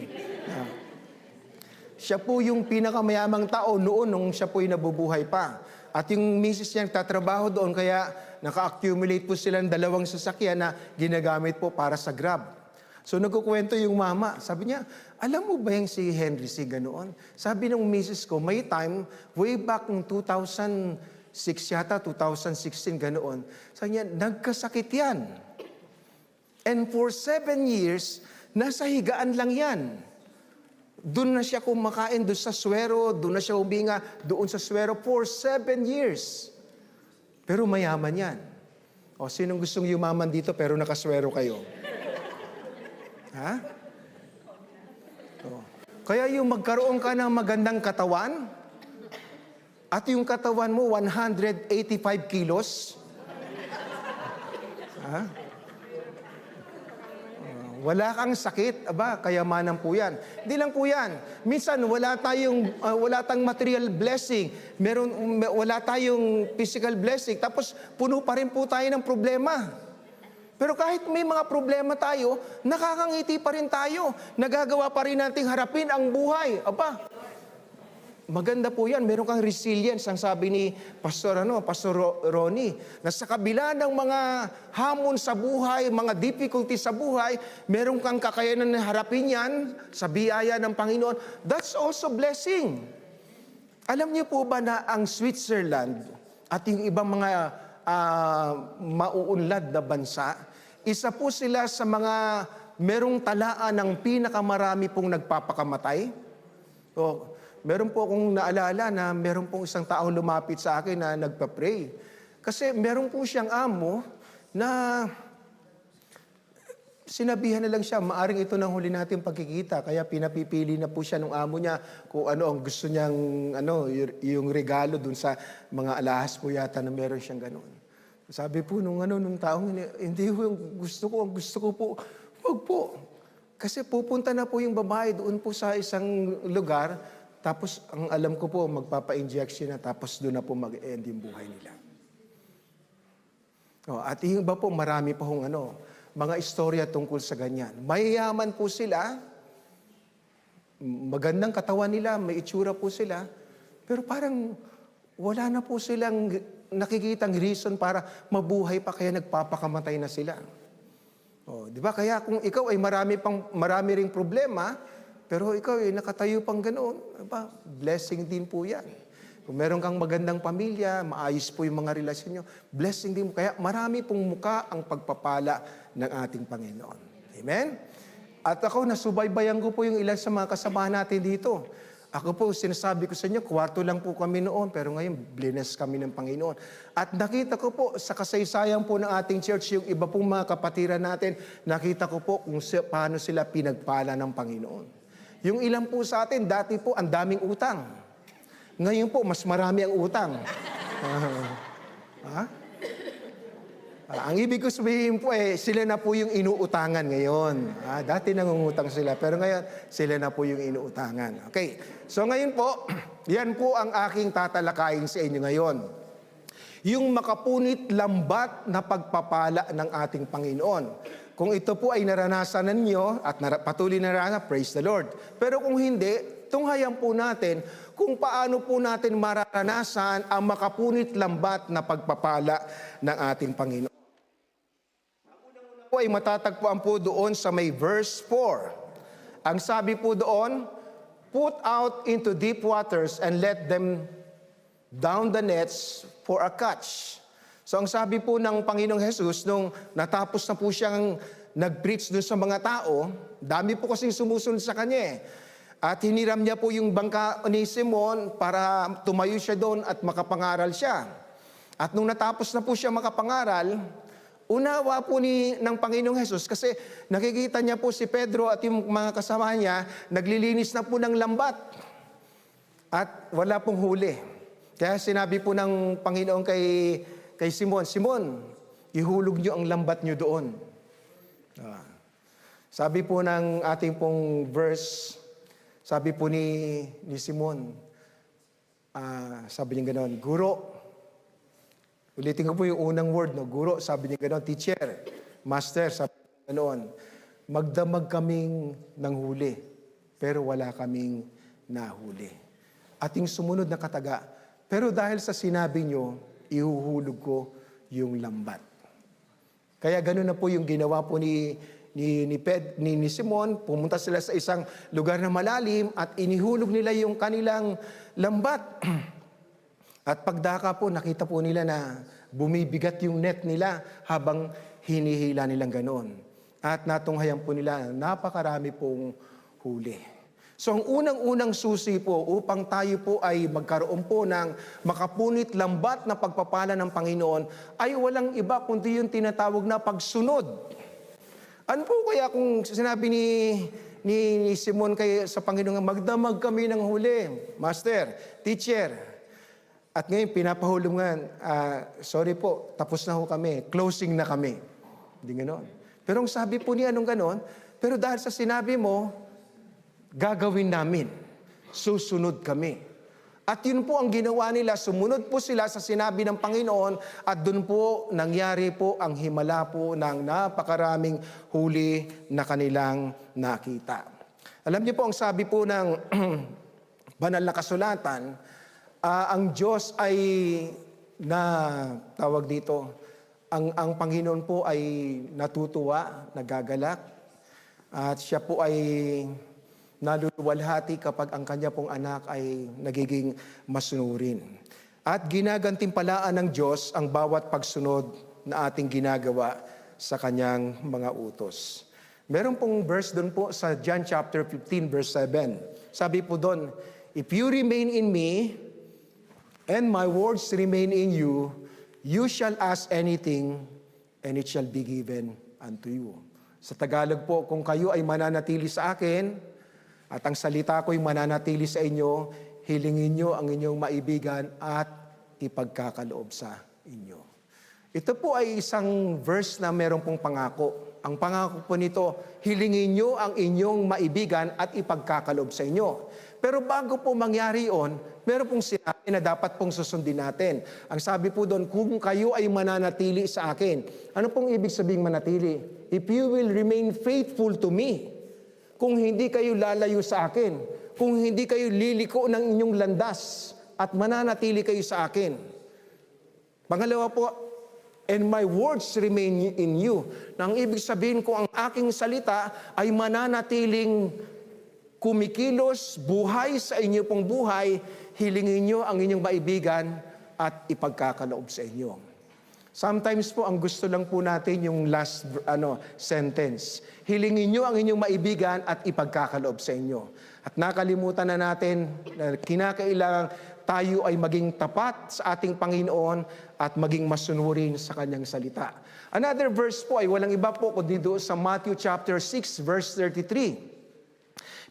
Siya po yung pinakamayamang tao noon nung siya po yung nabubuhay pa. At yung misis niya nagtatrabaho doon, kaya naka-accumulate po sila ng 2 sasakyan na ginagamit po para sa Grab. So nagkukwento yung mama, sabi niya, "Alam mo ba yung si Henry C. ganoon?" Sabi ng misis ko, may time, way back in 2006 yata, 2016 ganoon, sabi niya, "Nagkasakit yan. And for 7 years, nasa higaan lang yan. Doon na siya kumakain, doon sa swero, doon na siya huminga, doon sa swero for 7 years. Pero mayaman yan." Sinong gustong yumaman dito pero nakaswero kayo? Ha? Kaya yung magkaroon ka ng magandang katawan, at yung katawan mo 185 kilos, wala kang sakit, kayamanan po yan. Hindi lang po yan. Minsan, wala tayong material blessing. Wala tayong physical blessing. Tapos, puno pa rin po tayo ng problema. Pero kahit may mga problema tayo, nakakangiti pa rin tayo. Nagagawa pa rin nating harapin ang buhay. Maganda po yan. Meron kang resilience, ang sabi ni Pastor Ronnie, na sa kabila ng mga hamon sa buhay, mga difficulty sa buhay, meron kang kakayanan na harapin yan sa biyaya ng Panginoon. That's also blessing. Alam niyo po ba na ang Switzerland at yung ibang mga mauunlad na bansa, isa po sila sa mga merong talaan ng pinakamarami pong nagpapakamatay? Meron po akong naalala na meron pong isang taong lumapit sa akin na nagpa-pray. Kasi meron po siyang amo na sinabihan na lang siya, maaring ito nang huli natin pagkikita. Kaya pinapipili na po siya ng amo niya kung ano ang gusto niyang, yung regalo dun sa mga alahas po yata na meron siyang ganun. Sabi po nung taong, hindi po yung gusto ko po, wag po. Kasi pupunta na po yung babae doon po sa isang lugar. Tapos, ang alam ko po, magpapa-injection na, tapos doon na po mag-end yung buhay nila. At yung iba po, marami pa hong mga istorya tungkol sa ganyan. Mayayaman po sila, magandang katawan nila, may itsura po sila, pero parang wala na po silang nakikitang reason para mabuhay pa, kaya nagpapakamatay na sila. Di ba? Kaya kung ikaw ay marami ring problema, pero ikaw ay nakatayo pang ganoon, blessing din po yan. Kung meron kang magandang pamilya, maayos po yung mga relasyon nyo, blessing din. Kaya marami pong muka ang pagpapala ng ating Panginoon. Amen? At ako, nasubaybayan ko po yung ilan sa mga kasamahan natin dito. Ako po, sinasabi ko sa inyo, kwarto lang po kami noon, pero ngayon, bless kami ng Panginoon. At nakita ko po, sa kasaysayan po ng ating church, yung iba pong mga kapatiran natin, nakita ko po kung paano sila pinagpala ng Panginoon. Yung ilan po sa atin, dati po, ang daming utang. Ngayon po, mas marami ang utang. Ang ibig ko sabihin po, sila na po yung inuutangan ngayon. Dati nangungutang sila, pero ngayon, sila na po yung inuutangan. Okay, so ngayon po, yan po ang aking tatalakayin sa inyo ngayon. Yung makapunit lambat na pagpapala ng ating Panginoon. Kung ito po ay naranasan ninyo at patuloy na naranasan, praise the Lord. Pero kung hindi, tunghayan po natin kung paano po natin mararanasan ang makapunit lambat na pagpapala ng ating Panginoon. Ang unang-una po ay matatagpuan po doon sa may verse 4. Ang sabi po doon, put out into deep waters and let them down the nets for a catch. So ang sabi po ng Panginoong Jesus, nung natapos na po siyang nag-preach doon sa mga tao, dami po kasing sumusunod sa kanya. At hiniram niya po yung bangka ni Simon para tumayo siya doon at makapangaral siya. At nung natapos na po siya makapangaral, unawa po ng Panginoong Jesus kasi nakikita niya po si Pedro at yung mga kasama niya, naglilinis na po ng lambat. At wala pong huli. Kaya sinabi po ng Panginoon kay Simon, Simon, ihulog niyo ang lambat niyo doon. Sabi po ng ating pong verse, sabi po ni Simon, sabi niya gano'n, Guro, ulitin ko po yung unang word, Guro, sabi niya gano'n, teacher, master, sabi niya gano'n, magdamag kaming nanghuli, pero wala kaming nahuli. At yung sumunod na kataga, pero dahil sa sinabi niyo, ihuhulog ko yung lambat. Kaya gano'n na po yung ginawa po ni Simon. Pumunta sila sa isang lugar na malalim at inihulog nila yung kanilang lambat. At pagdaka po, nakita po nila na bumibigat yung net nila habang hinihila nilang gano'n. At natunghayan po nila, napakarami pong huli. So ang unang-unang susi po upang tayo po ay magkaroon po ng makapunit lambat na pagpapala ng Panginoon ay walang iba kundi yung tinatawag na pagsunod. Ano po kaya kung sinabi ni Simon sa Panginoon, magdamag kami ng huli, master, teacher. At ngayon pinapahulog nga, sorry po, tapos na ho kami, closing na kami. Hindi ganoon. Pero ang sabi po niya nung ganoon, Pero dahil sa sinabi mo, gagawin namin. Susunod kami. At yun po ang ginawa nila. Sumunod po sila sa sinabi ng Panginoon at doon po nangyari po ang himala po ng napakaraming huli na kanilang nakita. Alam niyo po ang sabi po ng banal na kasulatan, ang Diyos ay tawag dito, ang Panginoon po ay natutuwa, nagagalak, at siya po ay naluluwalhati kapag ang kanya pong anak ay nagiging masunurin. At ginagantimpalaan ng Diyos ang bawat pagsunod na ating ginagawa sa kanyang mga utos. Meron pong verse doon po sa John chapter 15 verse 7. Sabi po doon, "If you remain in me, and my words remain in you, you shall ask anything, and it shall be given unto you." Sa Tagalog po, kung kayo ay mananatili sa akin, at ang salita ko'y mananatili sa inyo, hilingin nyo ang inyong maibigan at ipagkakaloob sa inyo. Ito po ay isang verse na meron pong pangako. Ang pangako po nito, hilingin nyo ang inyong maibigan at ipagkakaloob sa inyo. Pero bago po mangyari yun, meron pong sinabi na dapat pong susundin natin. Ang sabi po doon, kung kayo ay mananatili sa akin. Ano pong ibig sabihing manatili? If you will remain faithful to me. Kung hindi kayo lalayo sa akin, kung hindi kayo liliko ng inyong landas at mananatili kayo sa akin. Pangalawa po, and my words remain in you. Nang ibig sabihin ko, ang aking salita ay mananatiling kumikilos, buhay sa inyo pong buhay, hilingin nyo ang inyong maibigan at ipagkakaloob sa inyo. Sometimes po, ang gusto lang po natin yung last sentence. Hilingin nyo ang inyong maibigan at ipagkakaloob sa inyo. At nakalimutan na natin na kinakailangan tayo ay maging tapat sa ating Panginoon at maging masunurin sa kanyang salita. Another verse po ay walang iba po kundi doon sa Matthew chapter 6 verse 33.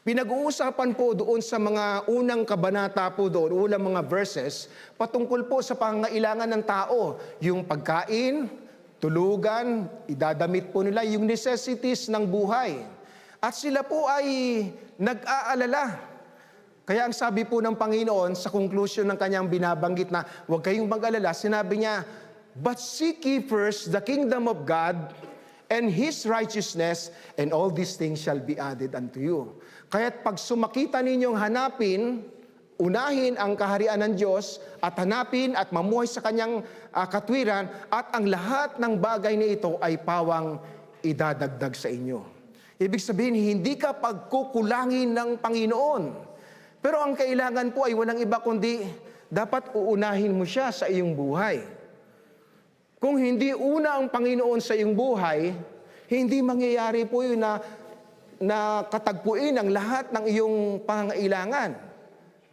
Pinag-uusapan po doon sa mga unang kabanata po doon, unang mga verses, patungkol po sa pangangailangan ng tao. Yung pagkain, tulugan, idadamit po nila, yung necessities ng buhay. At sila po ay nag-aalala. Kaya ang sabi po ng Panginoon sa conclusion ng kanyang binabanggit na huwag kayong mag-alala, sinabi niya, "But seek ye first the kingdom of God and His righteousness, and all these things shall be added unto you." Kaya't pag sumakita ninyong hanapin, unahin ang kaharian ng Diyos at hanapin at mamuhay sa kanyang katwiran at ang lahat ng bagay na ito ay pawang idadagdag sa inyo. Ibig sabihin, hindi ka pagkukulangin ng Panginoon. Pero ang kailangan po ay walang iba kundi dapat uunahin mo siya sa iyong buhay. Kung hindi una ang Panginoon sa iyong buhay, hindi mangyayari po yun na katagpuin ang lahat ng iyong pangangailangan.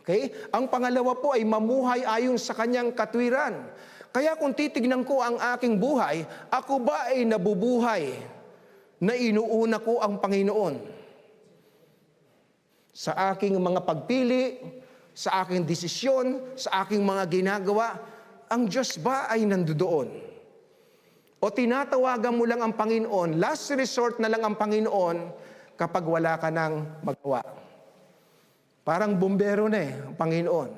Okay? Ang pangalawa po ay mamuhay ayon sa kanyang katwiran. Kaya kung titignan ko ang aking buhay, ako ba ay nabubuhay na inuuna ko ang Panginoon? Sa aking mga pagpili, sa aking desisyon, sa aking mga ginagawa, ang Diyos ba ay nandoon? O tinatawagan mo lang ang Panginoon, last resort na lang ang Panginoon kapag wala ka nang magawa. Parang bumbero na ang Panginoon,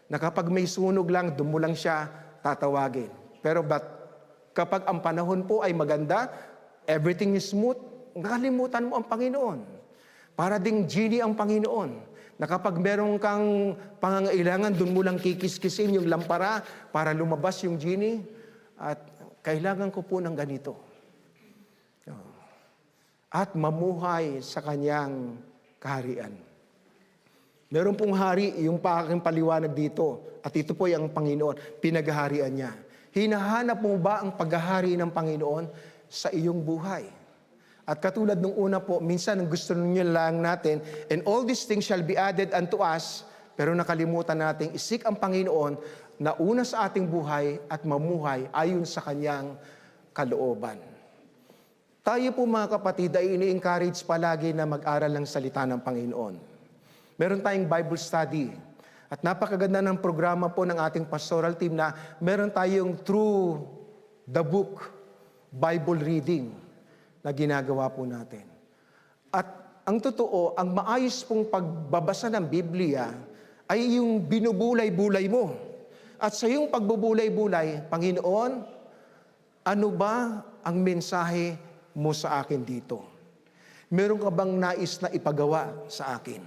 na kapag may sunog lang, doon mo lang siya tatawagin. Pero kapag ang panahon po ay maganda, everything is smooth, nakalimutan mo ang Panginoon. Para ding genie ang Panginoon, na kapag meron kang pangangailangan, doon mo lang kikis-kisin yung lampara para lumabas yung genie. At kailangan ko po ng ganito. At mamuhay sa kanyang kaharian. Meron pong hari, yung aking paliwanag dito, at ito po yung Panginoon, pinaghaharian niya. Hinahanap mo ba ang paghahari ng Panginoon sa iyong buhay? At katulad nung una po, minsan gusto niyo lang natin, and all these things shall be added unto us, pero nakalimutan natin isik ang Panginoon na una sa ating buhay at mamuhay ayon sa kanyang kalooban. Tayo po mga kapatid ay ini-encourage palagi na mag-aral ng salita ng Panginoon. Meron tayong Bible study. At napakaganda ng programa po ng ating pastoral team na meron tayong through the book Bible reading na ginagawa po natin. At ang totoo, ang maayos pong pagbabasa ng Biblia ay yung binubulay-bulay mo. At sa iyong pagbubulay-bulay, Panginoon, ano ba ang mensahe mo sa akin dito? Meron ka bang nais na ipagawa sa akin?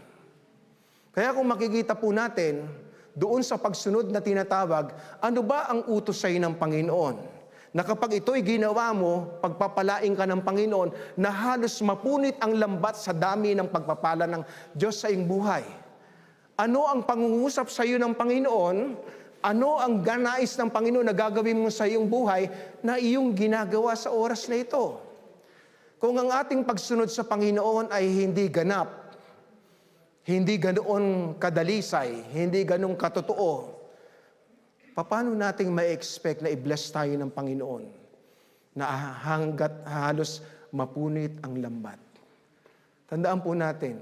Kaya kung makikita po natin, doon sa pagsunod na tinatawag, ano ba ang utos sa ng Panginoon? Na kapag ito'y ginawa mo, pagpapalain ka ng Panginoon, na halos mapunit ang lambat sa dami ng pagpapala ng Diyos sa iyong buhay. Ano ang pangungusap sa iyo ng Panginoon? Ano ang ganais ng Panginoon na gagawin mo sa iyong buhay na iyong ginagawa sa oras na ito? Kung ang ating pagsunod sa Panginoon ay hindi ganap, hindi ganoon kadalisay, hindi ganoon katotoo, paano nating ma-expect na i-bless tayo ng Panginoon na hanggat halos mapunit ang lambat? Tandaan po natin,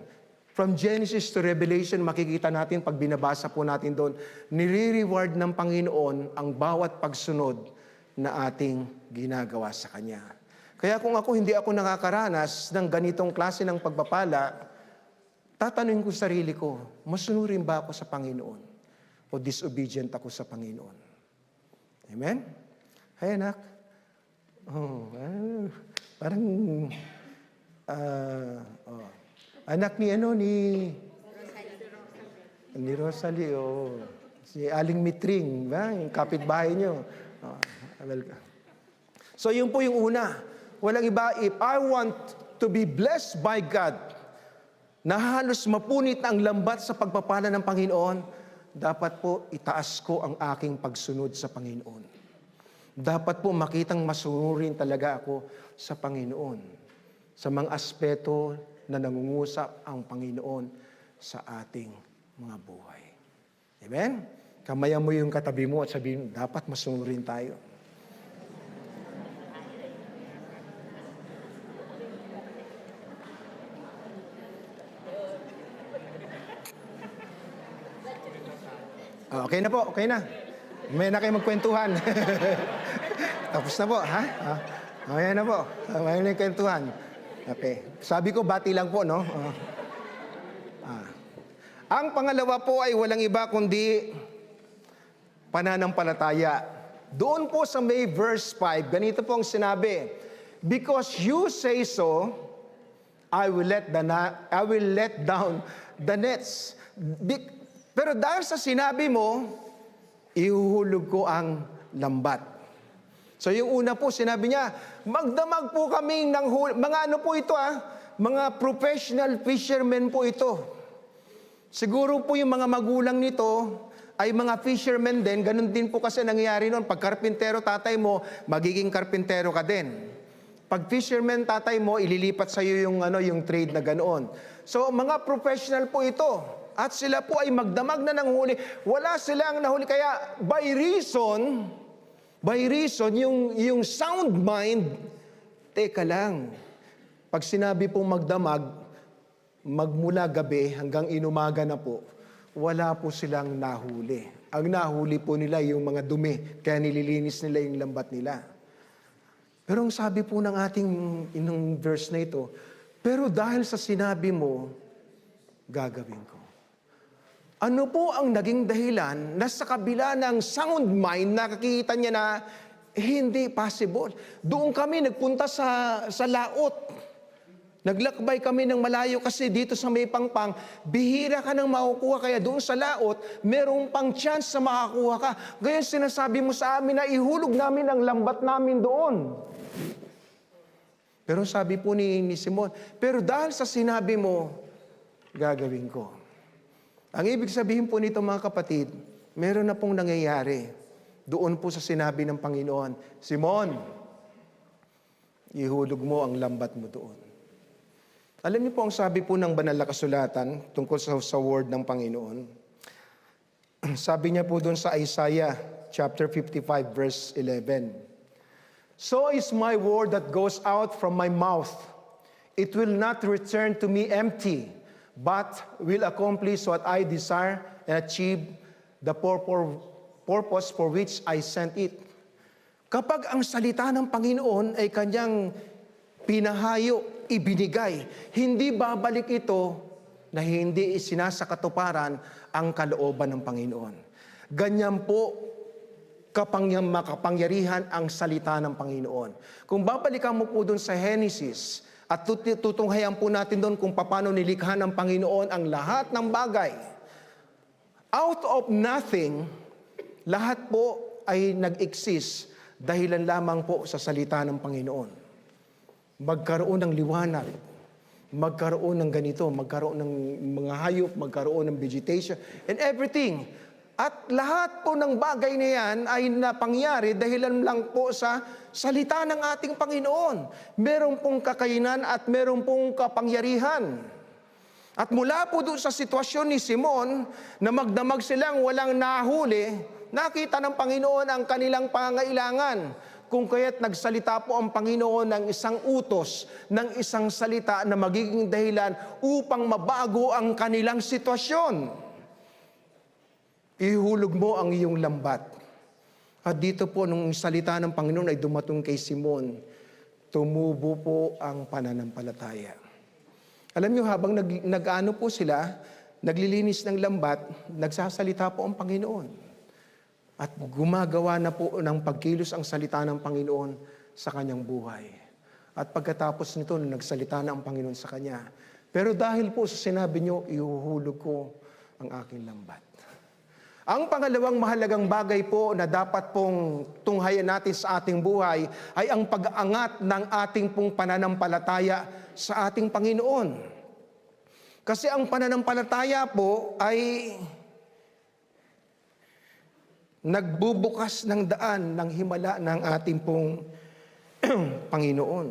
from Genesis to Revelation, makikita natin pag binabasa po natin doon, nire-reward ng Panginoon ang bawat pagsunod na ating ginagawa sa Kanya. Kaya kung hindi ako nakakaranas ng ganitong klase ng pagpapala, tatanungin ko sarili ko, masunurin ba ako sa Panginoon? O disobedient ako sa Panginoon? Amen? Hay anak. Parang anak ni ni Rosalie, si Aling Mitring, ba? Yung kapitbahay niyo. Welcome. So yun po yung una. Walang iba, if I want to be blessed by God, na halos mapunit ang lambat sa pagpapala ng Panginoon, dapat po itaas ko ang aking pagsunod sa Panginoon. Dapat po makitang masunurin talaga ako sa Panginoon, sa mga aspeto na nangungusap ang Panginoon sa ating mga buhay. Amen? Kamayan mo yung katabi mo at sabihin, dapat masunurin tayo. Okay na po, okay na. May na kayo magkwentuhan. Tapos na po, ha? Okay na po. May na yung kwentuhan. Okay. Sabi ko, bati lang po, no? Ang pangalawa po ay walang iba kundi pananampalataya. Doon po sa may verse 5, ganito po ang sinabi, because you say so, I will let down the nets. Pero dahil sa sinabi mo, ihuhulog ko ang lambat. So yung una po, sinabi niya, magdamag po kaming ng huli. Mga ano po ito mga professional fishermen po ito. Siguro po yung mga magulang nito ay mga fishermen din. Ganun din po kasi nangyayari noon. Pag karpintero tatay mo, magiging karpintero ka din. Pag fisherman tatay mo, ililipat sa iyo yung trade na ganoon. So mga professional po ito. At sila po ay magdamag na ng huli. Wala silang nahuli. Kaya by reason, yung sound mind, teka lang. Pag sinabi pong magdamag, magmula gabi hanggang inumaga na po, wala po silang nahuli. Ang nahuli po nila yung mga dumi, kaya nililinis nila yung lambat nila. Pero ang sabi po ng ating inong verse na ito, pero dahil sa sinabi mo, gagawin ko. Ano po ang naging dahilan na sa kabila ng sound mind, nakakita niya na hindi possible. Doon kami nagpunta sa laot. Naglakbay kami ng malayo kasi dito sa may pangpang, bihira ka nang makukuha. Kaya doon sa laot, merong pang chance na makakuha ka. Ngayon sinasabi mo sa amin na ihulog namin ang lambat namin doon. Pero sabi po ni Simon, pero dahil sa sinabi mo, gagawin ko. Ang ibig sabihin po nito mga kapatid, meron na pong nangyayari doon po sa sinabi ng Panginoon, Simon, ihulog mo ang lambat mo doon. Alam niyo po ang sabi po ng banal na kasulatan tungkol sa word ng Panginoon. Sabi niya po doon sa Isaiah chapter 55 verse 11. So is my word that goes out from my mouth. It will not return to me empty, but will accomplish what I desire and achieve the purpose for which I sent it. Kapag ang salita ng Panginoon ay kanyang pinahayo, ibinigay. Hindi babalik ito na hindi isinasakatuparan ang kalooban ng Panginoon. Ganyan po makapangyarihan ang salita ng Panginoon. Kung babalikan mo po doon sa Genesis, at tutunghayan po natin doon kung paano nilikha ng Panginoon ang lahat ng bagay. Out of nothing, lahat po ay nag-exist dahilan lamang po sa salita ng Panginoon. Magkaroon ng liwanag, magkaroon ng ganito, magkaroon ng mga hayop, magkaroon ng vegetation, and everything. At lahat po ng bagay na yan ay napangyari dahilan lang po sa salita ng ating Panginoon. Meron pong kakayanan at meron pong kapangyarihan. At mula po doon sa sitwasyon ni Simon, na magdamag silang walang nahuli, nakita ng Panginoon ang kanilang pangangailangan. Kung kaya't nagsalita po ang Panginoon ng isang utos, ng isang salita na magiging dahilan upang mabago ang kanilang sitwasyon. Ihulog mo ang iyong lambat. At dito po, nung salita ng Panginoon ay dumatong kay Simon, tumubo po ang pananampalataya. Alam niyo, habang nag-ano po sila, naglilinis ng lambat, nagsasalita po ang Panginoon. At gumagawa na po ng pagkilos ang salita ng Panginoon sa kanyang buhay. At pagkatapos nito, nagsalita na ang Panginoon sa kanya. Pero dahil po sa sinabi niyo, ihuhulog ko ang aking lambat. Ang pangalawang mahalagang bagay po na dapat pong tunghayan natin sa ating buhay ay ang pag-angat ng ating pong pananampalataya sa ating Panginoon. Kasi ang pananampalataya po ay nagbubukas ng daan ng himala ng ating pong Panginoon.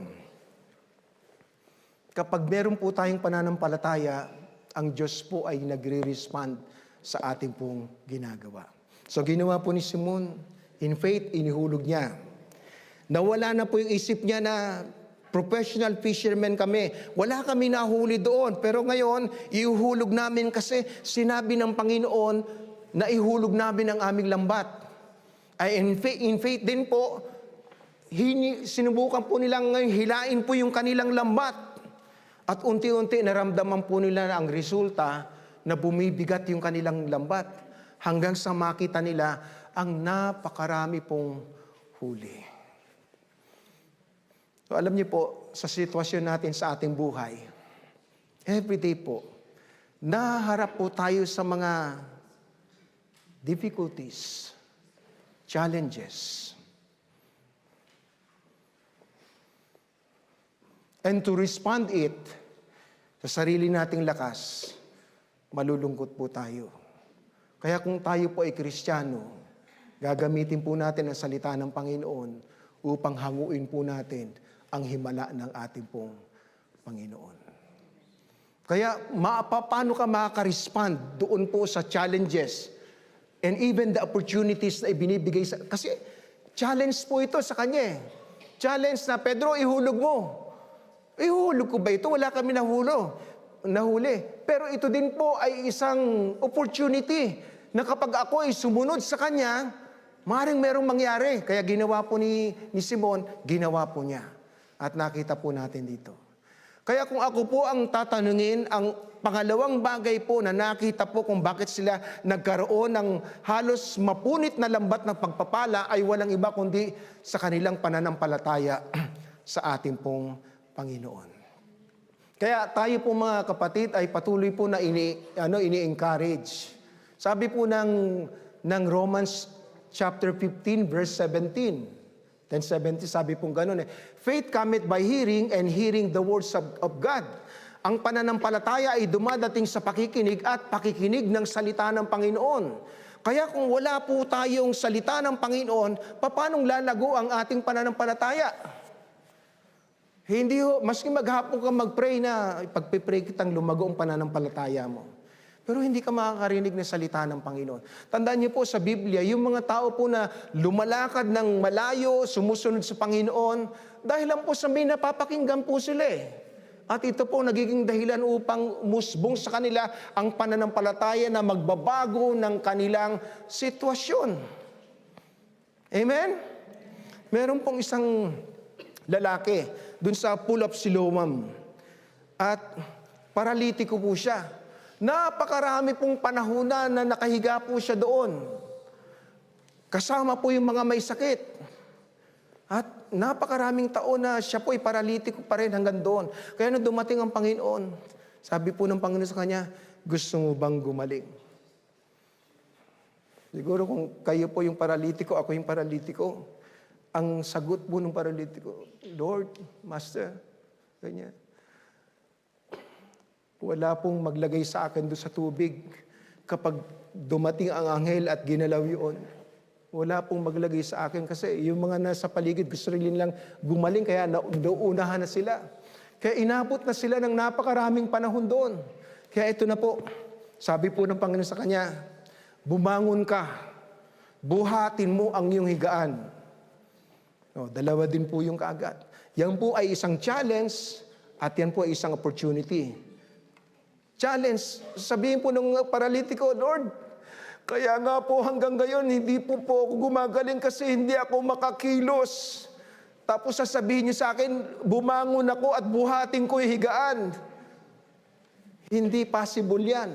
Kapag meron po tayong pananampalataya, ang Diyos po ay nagre-respond sa ating pong ginagawa. So ginawa po ni Simon, in faith, inihulog niya. Nawala na po yung isip niya na professional fishermen kami. Wala kami nahuli doon. Pero ngayon, ihuhulog namin kasi sinabi ng Panginoon na ihulog namin ang aming lambat. Ay in faith din po, sinubukan po nilang hilain po yung kanilang lambat. At unti-unti naramdaman po nila na ang resulta na bumibigat yung kanilang lambat hanggang sa makita nila ang napakarami pong huli. So alam niyo po, sa sitwasyon natin sa ating buhay, everyday po, naharap po tayo sa mga difficulties, challenges. And to respond it sa sarili nating lakas, malulungkot po tayo. Kaya kung tayo po ay Kristiyano, gagamitin po natin ang salita ng Panginoon upang hanguin po natin ang himala ng ating pong Panginoon. Kaya paano ka makaka-respond doon po sa challenges and even the opportunities na ibinibigay sa... Kasi challenge po ito sa kanya. Challenge na, Pedro, ihulog mo. Ihulog ko ba ito? Wala kami nahuli. Pero ito din po ay isang opportunity na kapag ako ay sumunod sa kanya, maaaring merong mangyari. Kaya ginawa po ni Simon, ginawa po niya. At nakita po natin dito. Kaya kung ako po ang tatanungin, ang pangalawang bagay po na nakita po kung bakit sila nagkaroon ng halos mapunit na lambat ng pagpapala ay walang iba kundi sa kanilang pananampalataya sa ating pong Panginoon. Kaya tayo po mga kapatid ay patuloy po na ini-encourage. Sabi po ng Romans chapter 15 verse 17. 10:70 sabi pong gano'n faith cometh by hearing and hearing the words of God. Ang pananampalataya ay dumadating sa pakikinig at pakikinig ng salita ng Panginoon. Kaya kung wala po tayong salita ng Panginoon, paanong lalago ang ating pananampalataya? Hindi ho, maski maghapon ka mag-pray na, pagpipray kitang lumago ang pananampalataya mo. Pero hindi ka makakarinig ng salita ng Panginoon. Tandaan niyo po sa Biblia, yung mga tao po na lumalakad ng malayo, sumusunod sa Panginoon, dahil lang po sa may napapakinggan po sila At ito po nagiging dahilan upang musbong sa kanila ang pananampalataya na magbabago ng kanilang sitwasyon. Amen? Meron pong isang lalaki dun sa Pool of Siloam. At paralitiko po siya. Napakarami pong panahon na nakahiga po siya doon. Kasama po yung mga may sakit. At napakaraming taon na siya po ay paralitiko pa rin hanggang doon. Kaya nung dumating ang Panginoon, sabi po ng Panginoon sa kanya, gusto mo bang gumaling? Siguro kung kayo po yung paralitiko, ako yung paralitiko, ang sagot po ng paralitiko, Lord, Master, ganyan. Wala pong maglagay sa akin doon sa tubig kapag dumating ang anghel at ginalaw yun. Wala pong maglagay sa akin kasi yung mga nasa paligid gusto rin lang gumaling kaya nauunahan na sila. Kaya inabot na sila ng napakaraming panahon doon. Kaya ito na po, sabi po ng Panginoon sa kanya, bumangon ka, buhatin mo ang iyong higaan. Dalawa din po yung kaagad. Yan po ay isang challenge at yan po ay isang opportunity. Challenge, sabihin po ng paralitiko, Lord, kaya nga po hanggang ngayon, hindi po ako gumagaling kasi hindi ako makakilos. Tapos sasabihin niyo sa akin, bumangon ako at buhatin ko yung higaan. Hindi possible yan.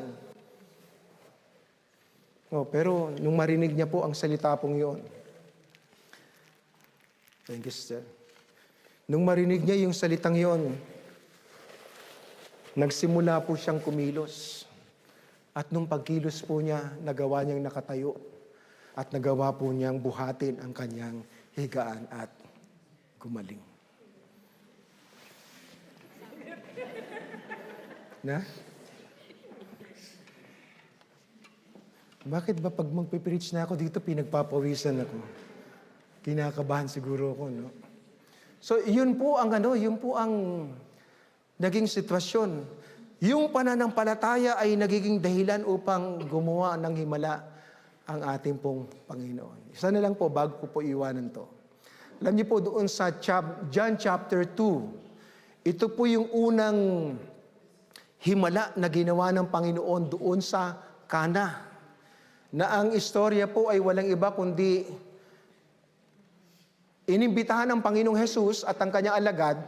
Pero nung marinig niya po ang salita pong yun, thank you, sister. Nung marinig niya yung salitang yun, nagsimula po siyang kumilos. At nung pagkilos po niya, nagawa niyang nakatayo. At nagawa po niyang buhatin ang kanyang higaan at gumaling. Na? Bakit ba pag magpipreach na ako dito, pinagpapawisan ako? Kinakabahan siguro ako, no? So, yun po ang naging sitwasyon. Yung pananampalataya ay nagiging dahilan upang gumawa ng himala ang ating pong Panginoon. Isa na lang po bago ko po iwanan to. Alam niyo po doon sa John chapter 2, ito po yung unang himala na ginawa ng Panginoon doon sa Kana. Na ang istorya po ay walang iba kundi inimbitahan ng Panginoong Hesus at ang kanyang alagad.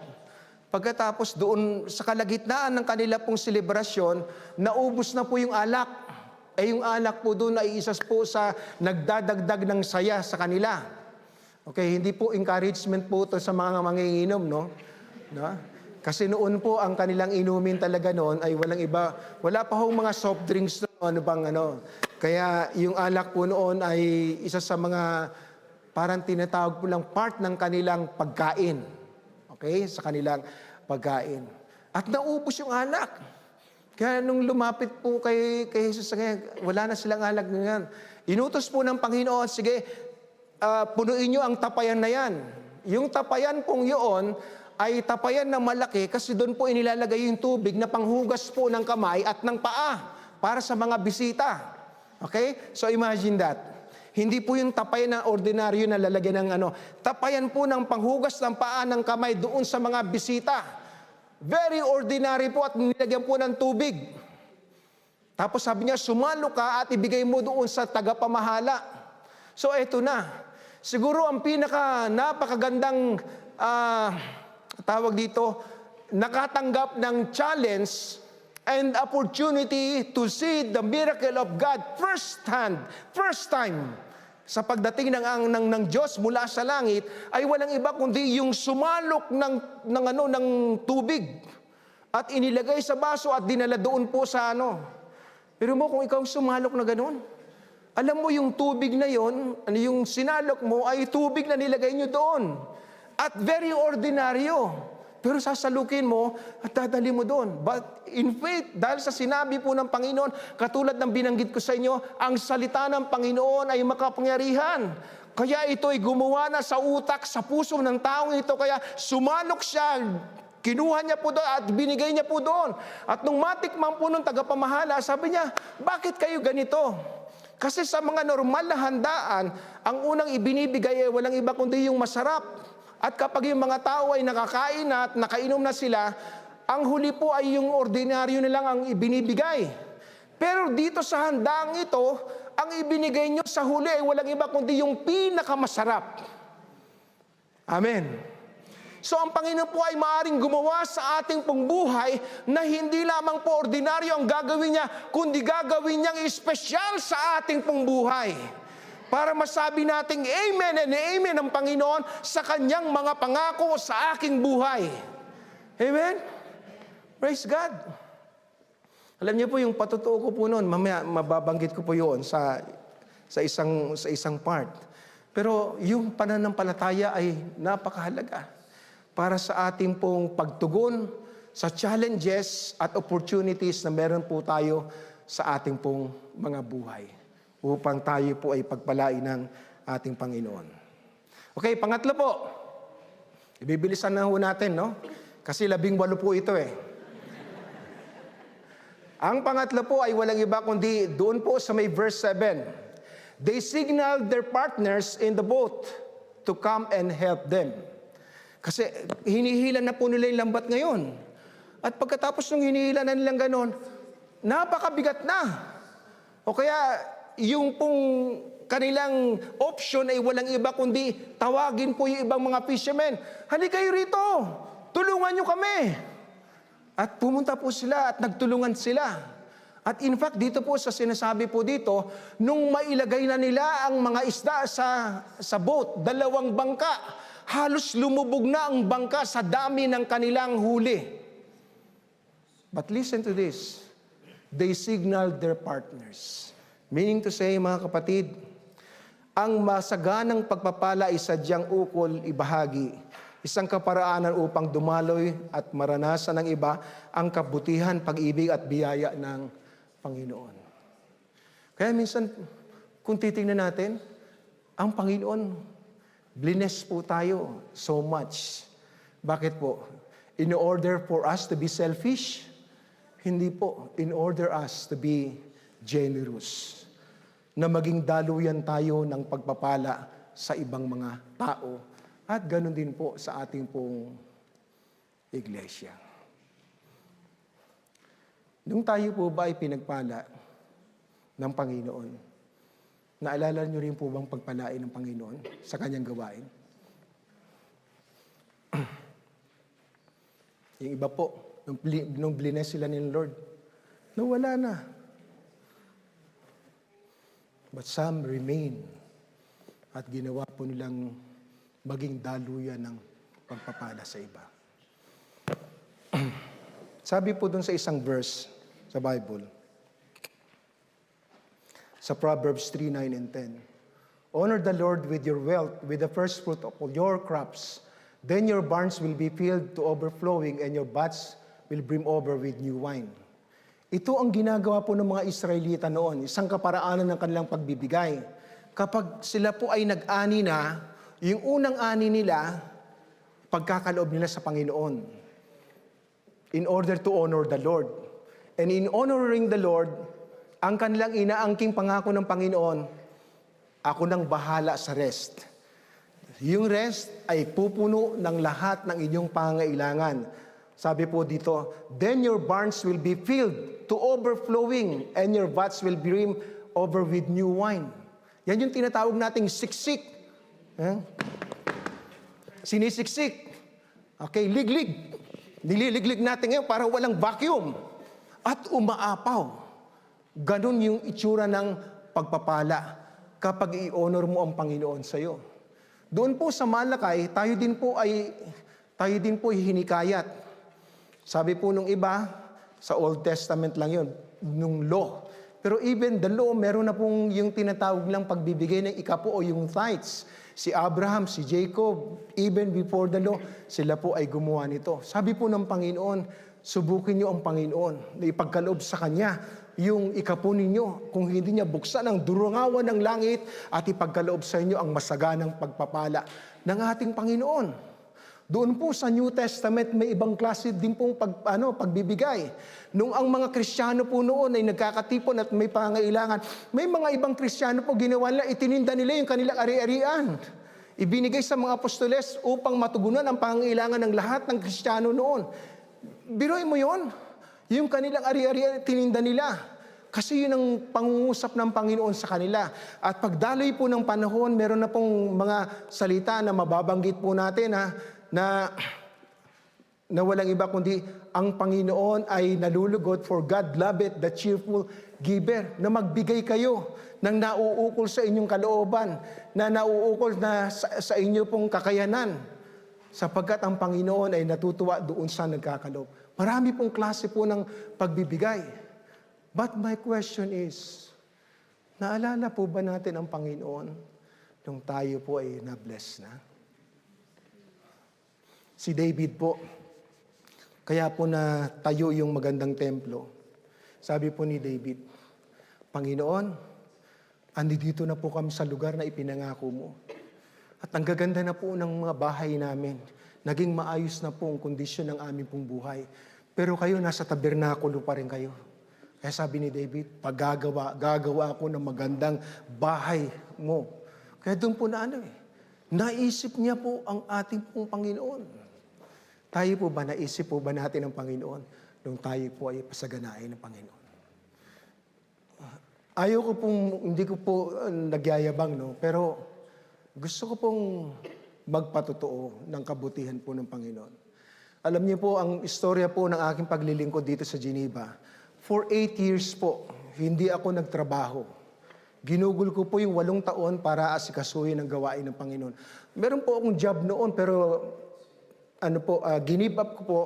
Pagkatapos doon sa kalagitnaan ng kanila pong selebrasyon, naubos na po yung alak. Yung alak po doon ay isa po sa nagdadagdag ng saya sa kanila. Okay, hindi po encouragement po to sa mga manginginom, no? Kasi noon po ang kanilang inumin talaga noon ay walang iba. Wala pa hong mga soft drinks noon, Kaya yung alak po noon ay isa sa mga parang tinatawag po lang part ng kanilang pagkain. Okay? Sa kanilang pagkain. At naubos yung alak. Kaya nung lumapit po kay Jesus, wala na silang alak ngayon. Inutos po ng Panginoon, sige, punuin nyo ang tapayan na yan. Yung tapayan pong yun ay tapayan na malaki kasi doon po inilalagay yung tubig na panghugas po ng kamay at ng paa para sa mga bisita. Okay? So imagine that. Hindi po yung tapayan na ordinaryo na lalagyan ng tapayan po ng panghugas ng paa ng kamay doon sa mga bisita. Very ordinary po at nilagyan po ng tubig. Tapos sabi niya, sumalo ka at ibigay mo doon sa tagapamahala. So eto na. Siguro ang napakagandang tawag dito, nakatanggap ng challenge and opportunity to see the miracle of God first time. Sa pagdating ng Diyos mula sa langit, ay walang iba kundi yung sumalok ng tubig at inilagay sa baso at dinala doon po sa Pero kung ikaw sumalok na gano'n, alam mo yung tubig na yon, yung sinalok mo ay tubig na nilagay nyo doon. At very ordinaryo. Pero sasalukin mo at dadali mo doon. But in faith, dahil sa sinabi po ng Panginoon, katulad ng binanggit ko sa inyo, ang salita ng Panginoon ay makapangyarihan. Kaya ito ay gumawa na sa utak, sa puso ng taong ito. Kaya sumanok siya, kinuha niya po doon at binigay niya po doon. At nung matikman po ng tagapamahala, sabi niya, bakit kayo ganito? Kasi sa mga normal na handaan, ang unang ibinibigay ay walang iba kundi yung masarap. At kapag yung mga tao ay nakakain at nakainom na sila, ang huli po ay yung ordinaryo na lang ang ibinibigay. Pero dito sa handang ito, ang ibinigay nyo sa huli ay walang iba kundi yung pinakamasarap. Amen. So ang Panginoon po ay maaaring gumawa sa ating pong buhay na hindi lamang po ordinaryo ang gagawin niya, kundi gagawin niyang espesyal sa ating pong buhay. Para masabi nating amen and amen ang Panginoon sa kanyang mga pangako sa aking buhay. Amen? Praise God. Alam niyo po yung patotoo ko po noon, mamaya mababanggit ko po yun sa isang part. Pero yung pananampalataya ay napakahalaga para sa ating pong pagtugon sa challenges at opportunities na meron po tayo sa ating pong mga buhay upang tayo po ay pagpalain ng ating Panginoon. Okay, pangatlo po. Ibibilisan na ho natin, no? Kasi 18 po ito eh. Ang pangatlo po ay walang iba kundi doon po sa may verse 7. They signaled their partners in the boat to come and help them. Kasi hinihila na po nila yung lambat ngayon. At pagkatapos ng hinihila na nilang ganon, napakabigat na. O kaya yung pong kanilang option ay walang iba kundi tawagin po yung ibang mga fishermen. Halika kayo rito, tulungan nyo kami. At pumunta po sila at nagtulungan sila. At in fact, dito po sa sinasabi po dito, nung mailagay na nila ang mga isda sa boat, 2 bangka, halos lumubog na ang bangka sa dami ng kanilang huli. But listen to this. They signaled their partners. Meaning to say, mga kapatid, ang masaganang pagpapala ay sadyang ukol ibahagi. Isang kaparaanan upang dumaloy at maranasan ng iba ang kabutihan, pag-ibig at biyaya ng Panginoon. Kaya minsan, kung titingnan natin, ang Panginoon, bless po tayo so much. Bakit po? In order for us to be selfish? Hindi po. In order us to be generous. Na maging daluyan tayo ng pagpapala sa ibang mga tao. At ganoon din po sa ating pong iglesia. Nung tayo po ba ay pinagpala ng Panginoon, naalala niyo rin po bang pagpalain ng Panginoon sa kanyang gawain? Yung iba po, nung blines sila ni Lord, nawala na. But some remain at ginawa po nilang maging daluyan ng pagpapala sa iba. Sabi po dun sa isang verse sa Bible, sa Proverbs 3, 9, and 10, honor the Lord with your wealth, with the first fruit of all your crops. Then your barns will be filled to overflowing and your vats will brim over with new wine. Ito ang ginagawa po ng mga Israelita noon, isang kaparaanan ng kanilang pagbibigay. Kapag sila po ay nag-ani na, yung unang ani nila, pagkakaloob nila sa Panginoon in order to honor the Lord. And in honoring the Lord, ang kanilang inaangking pangako ng Panginoon, ako nang bahala sa rest. Yung rest ay pupuno ng lahat ng inyong pangailangan. Sabi po dito, then your barns will be filled to overflowing and your vats will brim over with new wine. Yan yung tinatawag nating siksik. Sinisiksik. Okay, liglig. Nililiglig natin ngayon para walang vacuum. At umaapaw. Ganon yung itsura ng pagpapala kapag i-honor mo ang Panginoon sa iyo. Doon po sa Malakay, tayo din po ay hinikayat. Sabi po nung iba, sa Old Testament lang yun, nung law. Pero even the law, meron na pong yung tinatawag lang pagbibigay ng ikapo o yung tithes. Si Abraham, si Jacob, even before the law, sila po ay gumawa nito. Sabi po ng Panginoon, subukin niyo ang Panginoon na ipagkaloob sa Kanya yung ikapo ninyo. Kung hindi niya buksan ang durungawan ng langit at ipagkaloob sa inyo ang masaganang pagpapala ng ating Panginoon. Doon po sa New Testament, may ibang klase din pong pagbibigay. Nung ang mga Kristiyano po noon ay nagkakatipon at may pangailangan, may mga ibang Kristiyano po ginawa nila, itininda nila yung kanilang ari-arian. Ibinigay sa mga apostoles upang matugunan ang pangailangan ng lahat ng Kristiyano noon. Biruin mo yon, yung kanilang ari-arian tininda nila. Kasi yun ang pangungusap ng Panginoon sa kanila. At pagdaloy po ng panahon, meron na pong mga salita na mababanggit po natin na walang iba kundi ang Panginoon ay nalulugod, for God loveth the cheerful giver, na magbigay kayo ng nauukol sa inyong kalooban, na nauukol na sa inyo pong kakayanan, sapagkat ang Panginoon ay natutuwa doon sa nagkakaloob. Marami pong klase po ng pagbibigay. But my question is, naalala po ba natin ang Panginoon nung tayo po ay na-bless na? Si David po, kaya po na tayo yung magandang templo. Sabi po ni David, Panginoon, andito na po kami sa lugar na ipinangako mo. At ang gaganda na po ng mga bahay namin. Naging maayos na po ang kondisyon ng aming pong buhay. Pero kayo, nasa tabernakulo pa rin kayo. Kaya sabi ni David, gagawa ako ng magandang bahay mo. Kaya doon po naisip niya po ang ating pong Panginoon. Tayo po ba, naisip po ba natin ang Panginoon nung tayo po ay pasaganain ng Panginoon? Hindi ko po nagyayabang, no? Pero gusto ko pong magpatotoo ng kabutihan po ng Panginoon. Alam niyo po, ang istorya po ng aking paglilingkod dito sa Geneva, for 8 years po, hindi ako nagtrabaho. Ginugol ko po yung 8 taon para asikasuhin ang gawain ng Panginoon. Meron po akong job noon, pero ginib up ko po.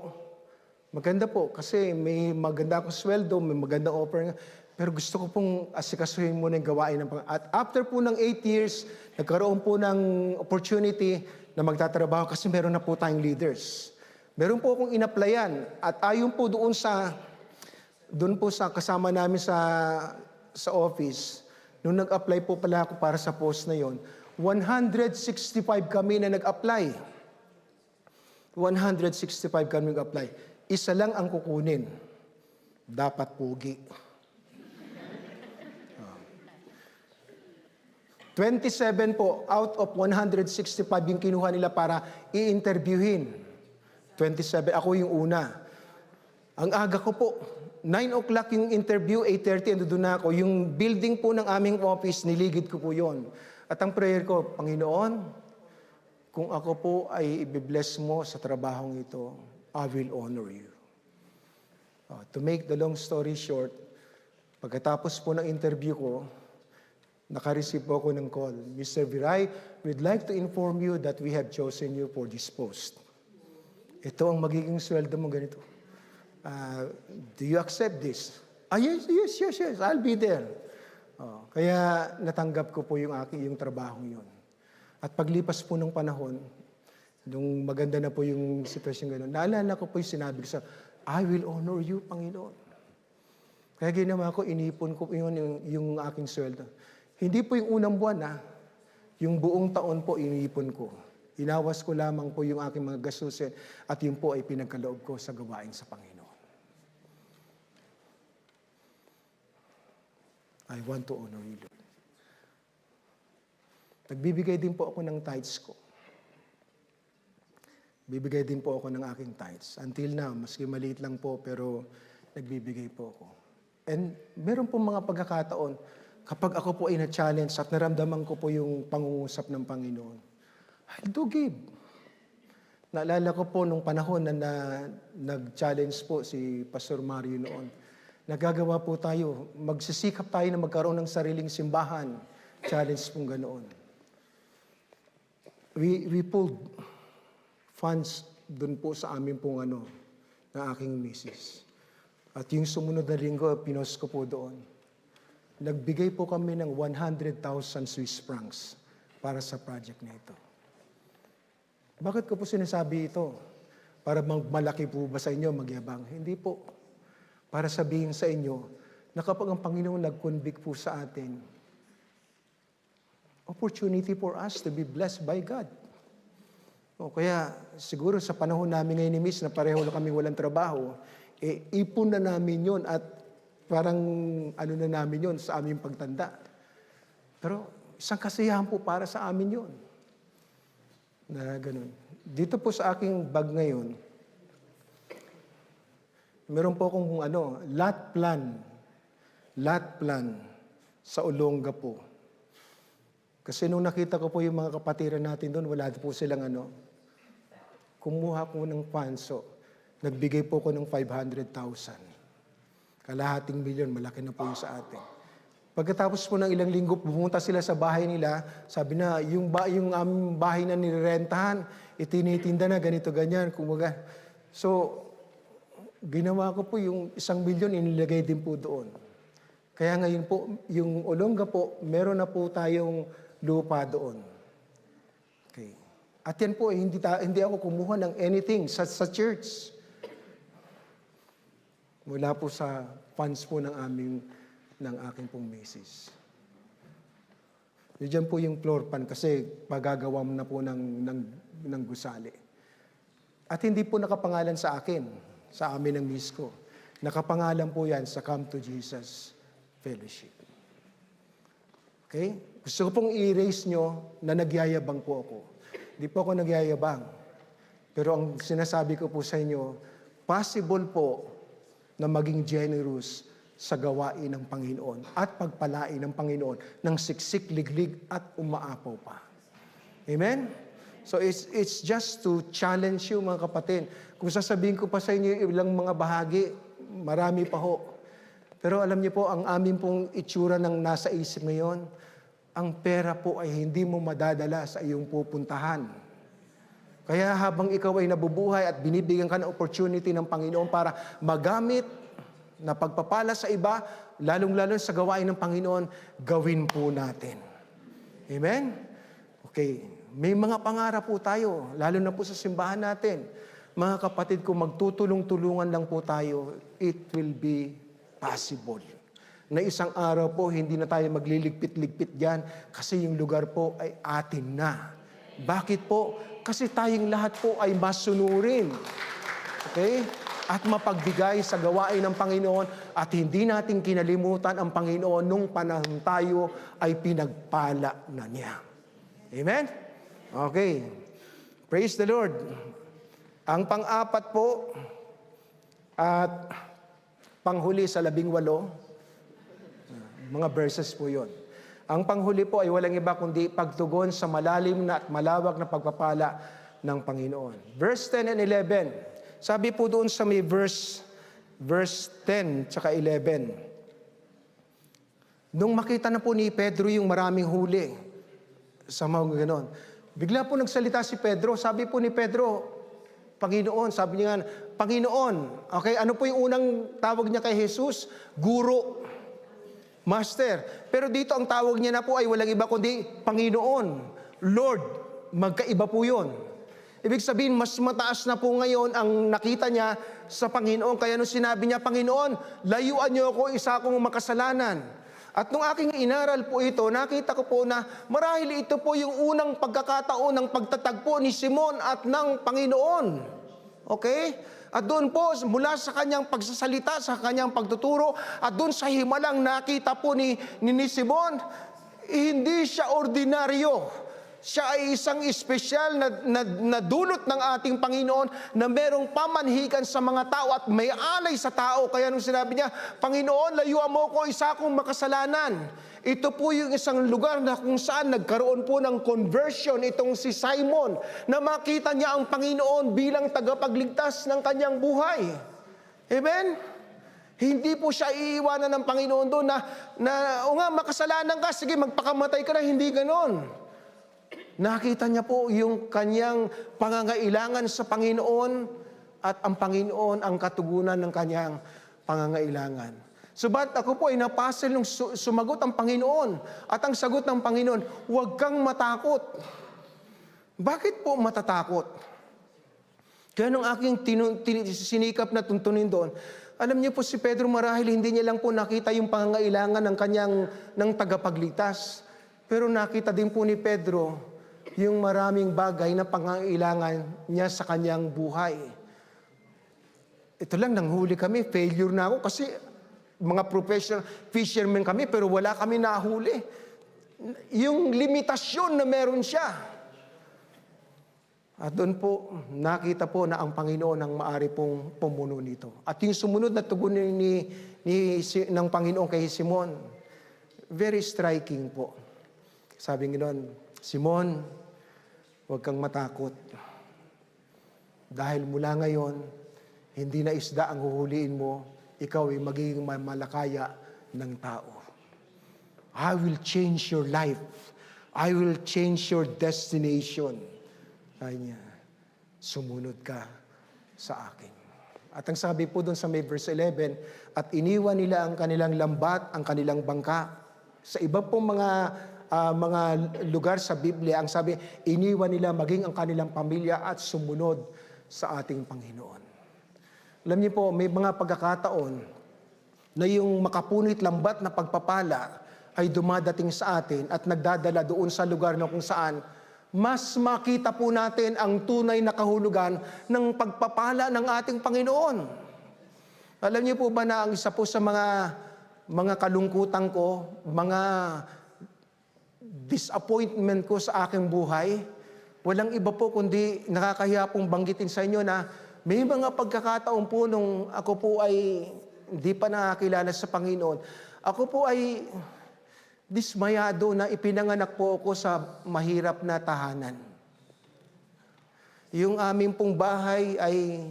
Maganda po, kasi may maganda akong sweldo, may magandang offer. Pero gusto ko pong asikasuhin muna yung gawain ng Panginoon. At after po ng 8 years, nagkaroon po ng opportunity na magtatrabaho kasi meron na po tayong leaders. Meron po akong inaplayan. At ayon po doon po sa kasama namin sa office, nung nag-apply po pala ako para sa post na yon, 165 kami na nag-apply. 165 kami nag-apply. Isa lang ang kukunin. Dapat pugi. 27 po out of 165 yung kinuha nila para i-interviewin. 27, ako yung una. Ang aga ko po, 9 o'clock yung interview, 8:30 ando doon na ako. Yung building po ng aming office, niligid ko po yon. At ang prayer ko, Panginoon, kung ako po ay ibibless mo sa trabahong ito, I will honor you. To make the long story short, pagkatapos po ng interview ko, nakareceive po ako ng call. Mr. Viray, we'd like to inform you that we have chosen you for this post. Ito ang magiging sweldo mo ganito. Do you accept this? Yes. I'll be there. Kaya natanggap ko po yung trabahong yun. At paglipas po ng panahon, nung maganda na po yung sitwasyon gano'n, naalala ko po yung sinabi ko I will honor you, Panginoon. Kaya ginawa ko, inipon ko yung aking sweldo. Hindi po yung unang buwan, yung buong taon po inipon ko. Inawas ko lamang po yung aking mga gastusin at yun po ay pinagkaloob ko sa gawain sa Panginoon. I want to honor you, Lord. Nagbibigay din po ako ng tithes ko. Bibigay din po ako ng aking tithes. Until now, maski maliit lang po, pero nagbibigay po ako. And meron po mga pagkakataon, kapag ako po ay na-challenge at naramdaman ko po yung pangungusap ng Panginoon, I'll do give. Naalala ko po nung panahon na nag-challenge po si Pastor Mario noon. Nagagawa po tayo, magsisikap tayo na magkaroon ng sariling simbahan. Challenge pong ganoon. We pulled funds doon po sa amin pong na aking misis. At yung sumunod na linggo, pinost ko po doon. Nagbigay po kami ng 100,000 Swiss francs para sa project na ito. Bakit ko po sinasabi ito? Para malaki po ba sa inyo, magyabang? Hindi po. Para sabihin sa inyo na kapag ang Panginoon nag-convict po sa atin, opportunity for us to be blessed by God. Kaya siguro sa panahon namin ngayon ni Miss na pareho na kami walang trabaho, ipon na namin yun at parang na namin yun sa aming pagtanda. Pero isang kasiyahan po para sa amin yun. Na ganun. Dito po sa aking bag ngayon, meron po akong lot plan sa Olongapo. Kasi nung nakita ko po yung mga kapatiran natin doon, wala po silang kumuha ko ng panso. Nagbigay po ko ng 500,000. Kalahating milyon, malaki na po yung sa atin. Pagkatapos po ng ilang linggo, pumunta sila sa bahay nila. Sabi na, yung aming bahay na nirerentahan, itinitinda na ganito, ganyan. Kumaga. So, ginawa ko po yung 1 milyon, inilagay din po doon. Kaya ngayon po, yung Olonga po, meron na po tayong lupa doon. Okay. At yan po, hindi ako kumuha ng anything sa church. Mula po sa funds po ng aking pong misis. Diyan po yung floor pan kasi pagagawa na po ng gusali. At hindi po nakapangalan sa akin, sa amin ng miss ko. Nakapangalan po yan sa Come to Jesus Fellowship. Okay? Gusto ko pong i-erase nyo na nagyayabang po ako. Hindi po ako nagyayabang. Pero ang sinasabi ko po sa inyo, possible po na maging generous sa gawain ng Panginoon at pagpalain ng Panginoon ng siksik, liglig at umaapaw pa. Amen? So it's just to challenge you mga kapatid. Kung sasabihin ko pa sa inyo ilang mga bahagi, marami pa ho. Pero alam niyo po, ang amin pong itsura ng nasa isip ngayon, ang pera po ay hindi mo madadala sa iyong pupuntahan. Kaya habang ikaw ay nabubuhay at binibigyan ka ng opportunity ng Panginoon para magamit na pagpapala sa iba, lalong-lalo sa gawain ng Panginoon, gawin po natin. Amen? Okay. May mga pangarap po tayo, lalo na po sa simbahan natin. Mga kapatid, kung magtutulong-tulungan lang po tayo, it will be possible. Na isang araw po, hindi na tayo magliligpit-ligpit dyan kasi yung lugar po ay atin na. Bakit po? Kasi tayong lahat po ay masunurin. Okay? At mapagbigay sa gawain ng Panginoon at hindi natin kinalimutan ang Panginoon nung panahon tayo ay pinagpala na niya. Amen? Okay. Praise the Lord. Ang pang-apat po at panghuli sa 18, mga verses po yon. Ang panghuli po ay walang iba kundi pagtugon sa malalim na at malawak na pagpapala ng Panginoon. Verse 10 and 11. Sabi po doon sa may verse 10 tsaka 11. Nung makita na po ni Pedro yung maraming huli sa mga ganon, bigla po nagsalita si Pedro. Sabi po ni Pedro, Panginoon, sabi niya nga, Panginoon. Okay, ano po yung unang tawag niya kay Jesus? Guro. Master. Pero dito ang tawag niya na po ay walang iba kundi Panginoon. Lord. Magkaiba po yun. Ibig sabihin, mas mataas na po ngayon ang nakita niya sa Panginoon. Kaya nung sinabi niya, Panginoon, layuan niyo ako, isa akong makasalanan. At nung aking inaral po ito, nakita ko po na marahil ito po yung unang pagkakataon ng pagtatagpo ni Simon at ng Panginoon. Okay? At doon po, mula sa kanyang pagsasalita, sa kanyang pagtuturo, at doon sa himalang nakita po ni Simon, hindi siya ordinaryo. Siya ay isang espesyal na dulot ng ating Panginoon na merong pamanhikan sa mga tao at may alay sa tao. Kaya nung sinabi niya, Panginoon, layuan mo ko, isa akong makasalanan. Ito po yung isang lugar na kung saan nagkaroon po ng conversion itong si Simon na makita niya ang Panginoon bilang tagapagligtas ng kanyang buhay. Amen? Hindi po siya iiwanan ng Panginoon doon o nga, makasalanan ka, sige, magpakamatay ka na, hindi ganon. Nakita niya po yung kanyang pangangailangan sa Panginoon at ang Panginoon ang katugunan ng kanyang pangangailangan. Subalit ako po ay napasil nung sumagot ang Panginoon. At ang sagot ng Panginoon, huwag kang matakot. Bakit po matatakot? Kaya nung aking sinikap na tuntunin doon, alam niyo po si Pedro marahil hindi niya lang po nakita yung pangangailangan ng tagapagligtas. Pero nakita din po ni Pedro yung maraming bagay na pangangailangan niya sa kanyang buhay. Ito lang, nanghuli kami, failure na ako kasi mga professional fishermen kami pero wala kami nahuli. Yung limitasyon na meron siya. At doon po, nakita po na ang Panginoon ang maari pong pumuno nito. At yung sumunod na tugon ng Panginoon kay Simon, very striking po. Sabi ng Simon, huwag kang matakot. Dahil mula ngayon, hindi na isda ang huhuliin mo, ikaw ay magiging malakaya ng tao. I will change your life. I will change your destination. Sabi niya, sumunod ka sa akin. At ang sabi po doon sa may verse 11, at iniwan nila ang kanilang lambat, ang kanilang bangka. Sa iba pong mga lugar sa Biblia, ang sabi, iniwan nila maging ang kanilang pamilya at sumunod sa ating Panginoon. Alam niyo po, may mga pagkakataon na yung makapunit lambat na pagpapala ay dumadating sa atin at nagdadala doon sa lugar na kung saan mas makita po natin ang tunay na kahulugan ng pagpapala ng ating Panginoon. Alam niyo po ba na ang isa po sa mga kalungkutan ko, mga disappointment ko sa aking buhay, walang iba po kundi nakakahiya pong banggitin sa inyo na may mga pagkakataon po nung ako po ay hindi pa nakakilala sa Panginoon. Ako po ay dismayado na ipinanganak po ako sa mahirap na tahanan. Yung aming pong bahay ay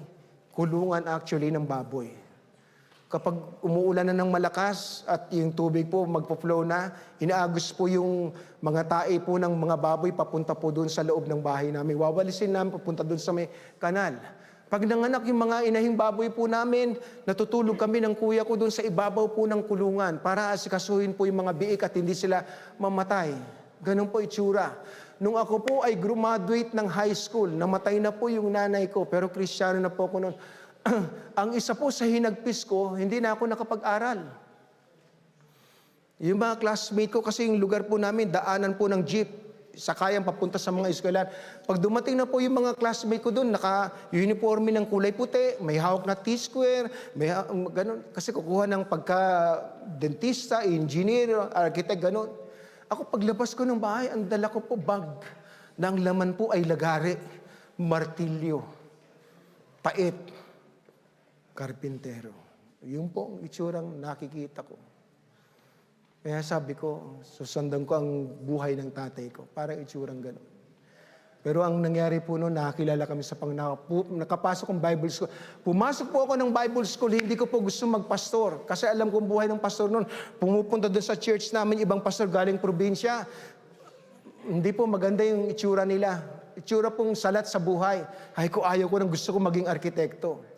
kulungan actually ng baboy. Kapag umuulan na ng malakas at yung tubig po magpo-flow na, inaagos po yung mga tae po ng mga baboy papunta po doon sa loob ng bahay namin. Wawalisin namin papunta doon sa may kanal. Pag nanganak yung mga inahing baboy po namin, natutulog kami ng kuya ko doon sa ibabaw po ng kulungan para asikasuhin po yung mga biik at hindi sila mamatay. Ganun po itsura. Nung ako po ay graduate ng high school, namatay na po yung nanay ko, pero Kristiyano na po ako noon. Ang isa po sa hinagpis ko, hindi na ako nakapag-aral. Yung mga classmate ko, kasi yung lugar po namin, daanan po ng jeep, sakayang papunta sa mga eskwelahan. Pag dumating na po yung mga classmate ko doon, naka-uniforme ng kulay puti, may hawak na T-square, may ganun. Kasi kukuha ng pagka-dentista, engineer, architect, ganun. Ako paglabas ko ng bahay, ang dala ko po bag, na ang laman po ay lagari, martilyo, pait, karpintero. Yun po ang itsurang nakikita ko. Kaya sabi ko, susundan ko ang buhay ng tatay ko. Parang itsurang gano'n. Pero ang nangyari po noon, nakakilala kami sa nakapasok ng Bible School. Pumasok po ako ng Bible School, hindi ko po gusto magpastor. Kasi alam ko ang buhay ng pastor noon. Pumupunta doon sa church namin, ibang pastor galing probinsya. Hindi po maganda yung itsura nila. Itsura pong salat sa buhay. Ay ko, ayaw ko nang gusto ko maging arkitekto.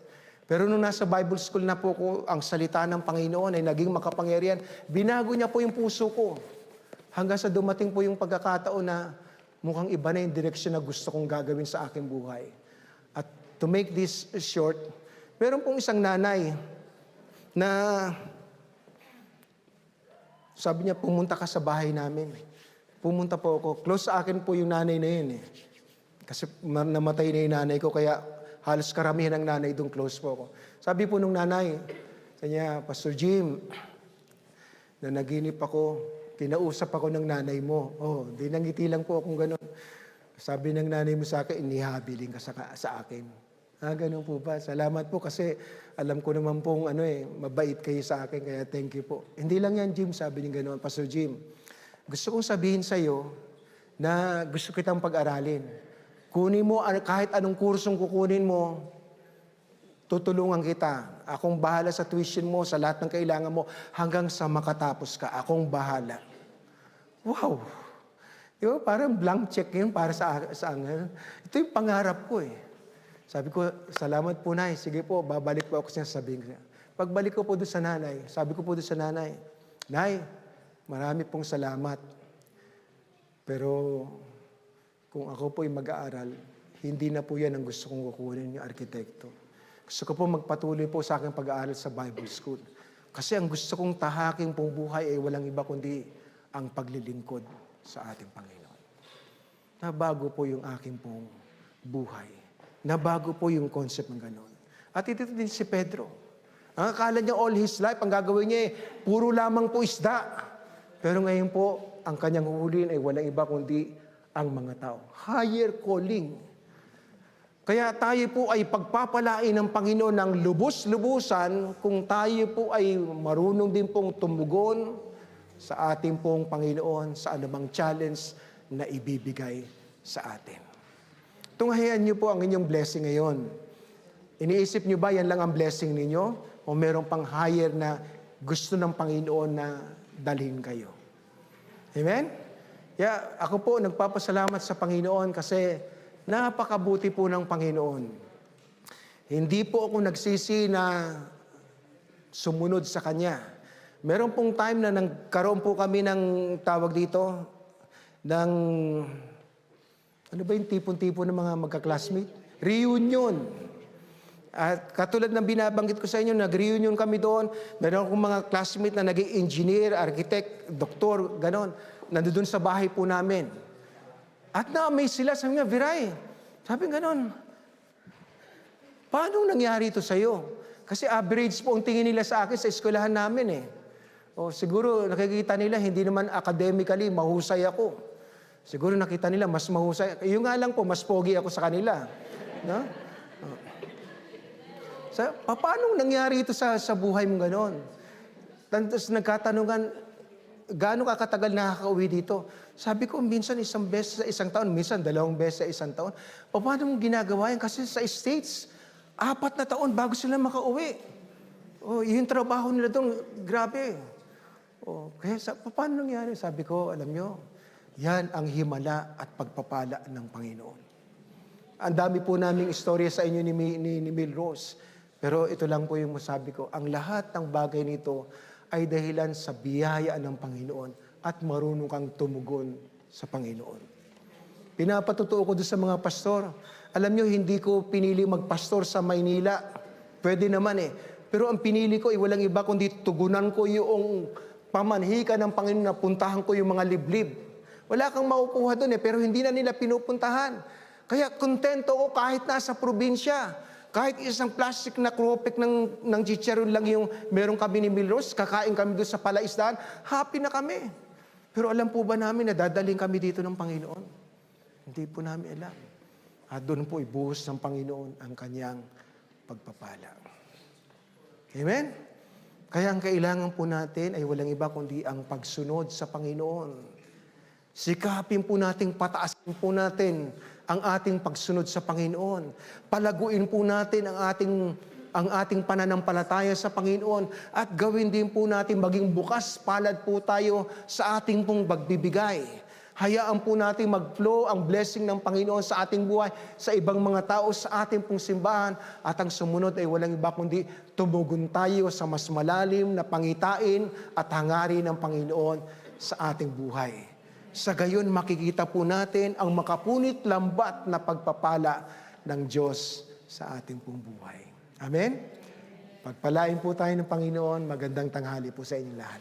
Pero nung nasa Bible School na po ko, ang salita ng Panginoon ay naging makapangyarihan. Binago niya po yung puso ko. Hanggang sa dumating po yung pagkakataon na mukhang iba na yung direksyon na gusto kong gagawin sa aking buhay. At to make this short, meron pong isang nanay na sabi niya, pumunta ka sa bahay namin. Pumunta po ako. Close sa akin po yung nanay na yun eh. Kasi namatay na yung nanay ko, kaya halos karamihan ng nanay doon close po ako. Sabi po nung nanay, kanya, Pastor Jim, na naginip ako, kinausap ako ng nanay mo. Oh, di nangiti lang po akong gano'n. Sabi ng nanay mo sa akin, inihabiling ka sa akin. Ganun po ba? Salamat po kasi alam ko naman pong mabait kayo sa akin, kaya thank you po. Hindi lang yan, Jim, sabi niya gano'n, Pastor Jim. Gusto kong sabihin sa iyo na gusto kitang pag-aralin. Kunin mo, kahit anong kursong kukunin mo, tutulungan kita. Akong bahala sa tuition mo, sa lahat ng kailangan mo, hanggang sa makatapos ka. Akong bahala. Wow! Diba, parang blank check yun para sa angel. Ito yung pangarap ko eh. Sabi ko, salamat po, Nay. Sige po, babalik po ako siya sabihin ko. Pagbalik ko po doon sa nanay, sabi ko po doon sa nanay, Nay, marami pong salamat. Pero kung ako po ay mag-aaral, hindi na po yan ang gusto kong kukunin yung arkitekto. Gusto ko po magpatuloy po sa aking pag-aaral sa Bible School. Kasi ang gusto kong tahaking pong buhay ay walang iba kundi ang paglilingkod sa ating Panginoon. Nabago po yung aking pong buhay. Nabago po yung concept ng gano'n. At ito din si Pedro. Ang akala niya all his life, ang gagawin niya puro lamang po isda. Pero ngayon po, ang kanyang huhulihin ay walang iba kundi ang mga tao. Higher calling. Kaya tayo po ay pagpapalain ng Panginoon ng lubos-lubusan kung tayo po ay marunong din pong tumugon sa ating pong Panginoon sa anumang challenge na ibibigay sa atin. tunghayan niyo po ang inyong blessing ngayon. Iniisip niyo ba yan lang ang blessing ninyo? O merong pang higher na gusto ng Panginoon na dalhin kayo? Amen? Ako po nagpapasalamat sa Panginoon kasi napakabuti po ng Panginoon. Hindi po ako nagsisi na sumunod sa Kanya. Meron pong time na nagkaroon po kami ng tawag dito, ng, ano ba yung tipon-tipon ng mga magka-classmate? Reunion. At katulad ng binabanggit ko sa inyo, nag-reunion kami doon. Meron akong mga classmate na naging engineer, architect, doktor, ganon. Nandoon sa bahay po namin. At na-amaze sila, sabi nga, Viray, sabi ganon, paano nangyari ito sa'yo? Kasi average po ang tingin nila sa akin sa eskwelahan namin eh. O siguro nakikita nila, hindi naman academically mahusay ako. Siguro nakita nila, mas mahusay. Yung nga lang po, mas pogi ako sa kanila. No? Paano nangyari ito sa buhay mong ganon? Tapos nagkatanungan, gaano ka katagal nakaka-uwi dito? Sabi ko, minsan isang beses sa isang taon, minsan 2 beses sa isang taon. Paano mong ginagawa yan? Kasi sa States, 4 na taon bago sila makauwi. Yung trabaho nila doon, grabe. Kaya paano nangyari? Sabi ko, alam nyo, yan ang himala at pagpapala ng Panginoon. Ang dami po naming istorya sa inyo ni Milrose. Pero ito lang po yung masabi ko, ang lahat ng bagay nito ay dahilan sa biyaya ng Panginoon at marunong kang tumugon sa Panginoon. Pinapatutuo ko doon sa mga pastor. Alam nyo, hindi ko pinili magpastor sa Maynila. Pwede naman eh. Pero ang pinili ko ay walang iba kundi tugunan ko yung pamanhika ng Panginoon na puntahan ko yung mga liblib. Wala kang maukuha doon eh, pero hindi na nila pinupuntahan. Kaya kontento ko kahit nasa probinsya. Kahit isang plastic na kropek ng chicharon lang yung meron kami ni Milrose, kakain kami doon sa palaisdaan, happy na kami. Pero alam po ba namin na dadaling kami dito ng Panginoon? Hindi po namin alam. At doon po ibuhos ng Panginoon ang kanyang pagpapala. Amen? Kaya ang kailangan po natin ay walang iba kundi ang pagsunod sa Panginoon. Sikapin po natin, pataasin po natin ang ating pagsunod sa Panginoon. Palaguin po natin ang ating pananampalataya sa Panginoon at gawin din po natin maging bukas, palad po tayo sa ating pong pagbibigay. Hayaan po natin mag-flow ang blessing ng Panginoon sa ating buhay, sa ibang mga tao, sa ating pong simbahan. At ang sumunod ay walang iba kundi tumugon tayo sa mas malalim na pangitain at hangarin ng Panginoon sa ating buhay. Sa gayon, makikita po natin ang makapunit lambat na pagpapala ng Diyos sa ating pong buhay. Amen? Pagpalain po tayo ng Panginoon. Magandang tanghali po sa inyong lahat.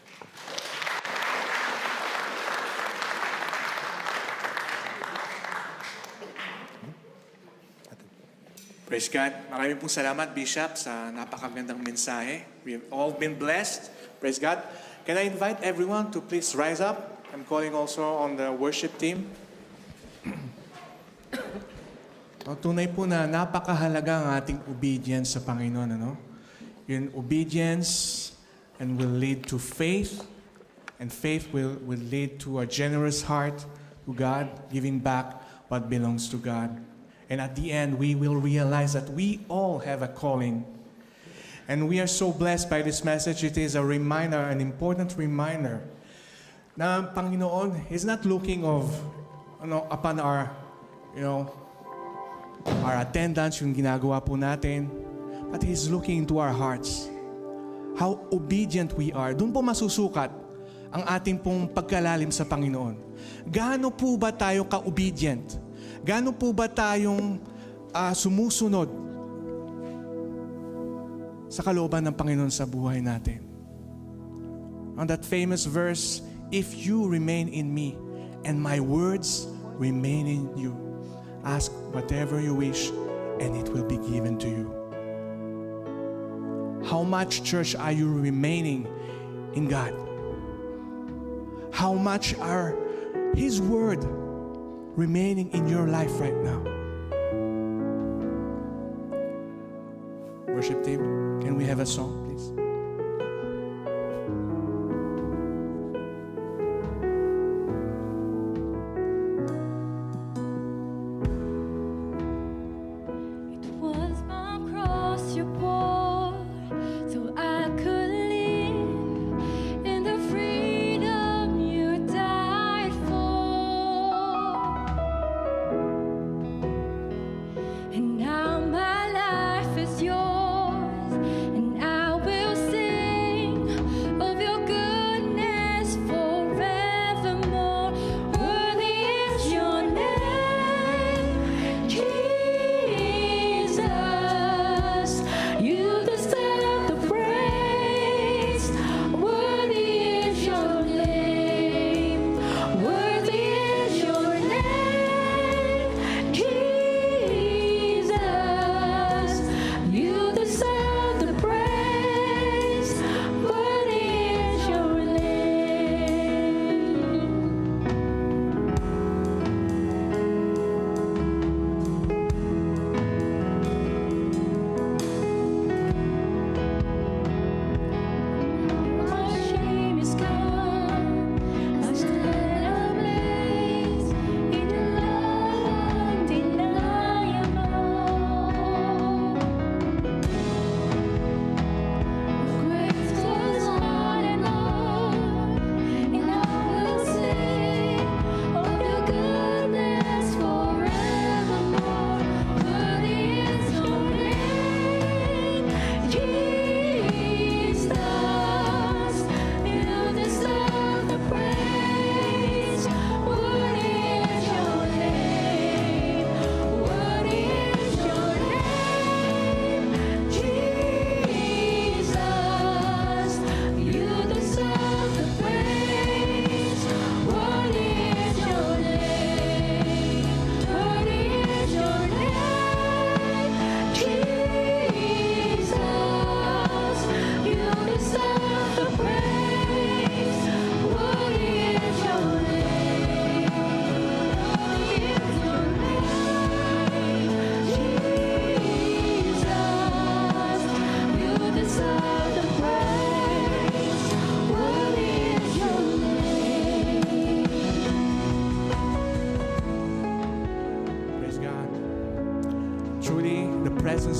Praise God. Maraming pong salamat, Bishop, sa napakagandang mensahe. We've all been blessed. Praise God. Can I invite everyone to please rise up? I'm calling also on the worship team. Tunay po na napakahalaga ang ating obedience sa Panginoon. Ano? Yung obedience and will lead to faith. And faith will lead to a generous heart to God, giving back what belongs to God. And at the end, we will realize that we all have a calling. And we are so blessed by this message. It is a reminder, an important reminder, na Panginoon is not looking upon our, our attendance, yung ginagawa po natin, but He's looking into our hearts. How obedient we are. Doon po masusukat ang ating pong pagkalalim sa Panginoon. Gaano po ba tayo ka-obedient? Gaano po ba tayong sumusunod sa kalooban ng Panginoon sa buhay natin? On that famous verse, if you remain in me and my words remain in you, ask whatever you wish and it will be given to you. How much, church, are you remaining in God? How much are His word remaining in your life right now? Worship team, can we have a song, please?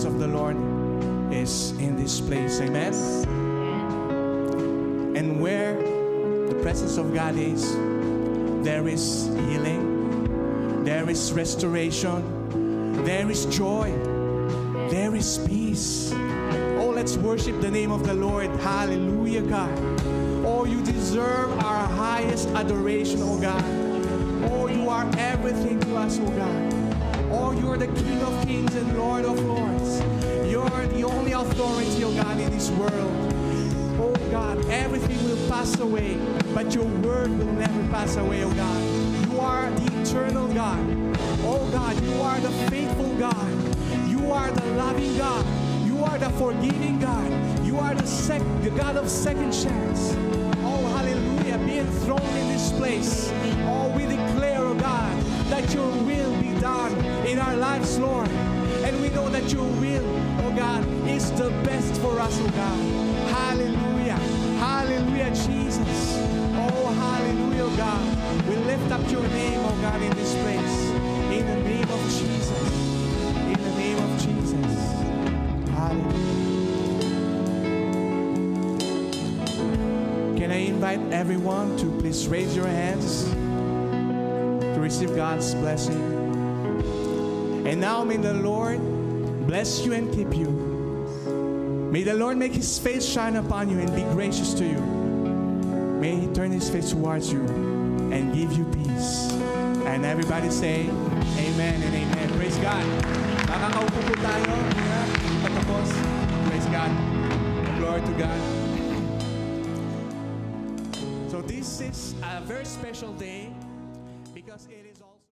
presence of the Lord is in this place. Amen? And where the presence of God is, there is healing, there is restoration, there is joy, there is peace. Oh, let's worship the name of the Lord. Hallelujah, God. Oh, you deserve our highest adoration, oh God. Oh, you are everything to us, oh God. Oh, you are the King of kings and Lord of lords. You are the only authority, oh God, in this world. Oh God, everything will pass away, but your word will never pass away, oh God. You are the eternal God. Oh God, you are the faithful God. You are the loving God. You are the forgiving God. You are the God of second chance. Oh, hallelujah. Be enthroned in this place. Oh, we declare, oh God, that your will be done in our lives, Lord. And we know that your will, oh God, is the best for us, oh God. Hallelujah. Hallelujah, Jesus. Oh, hallelujah, oh God. We lift up your name, oh God, in this place. In the name of Jesus. In the name of Jesus. Hallelujah. Can I invite everyone to please raise your hands to receive God's blessing? And now may the Lord bless you and keep you. May the Lord make his face shine upon you and be gracious to you. May he turn his face towards you and give you peace. And everybody say, Amen and Amen. Praise God. Makakaupo po tayo. Patapos. Praise God. Glory to God. So this is a very special day because it is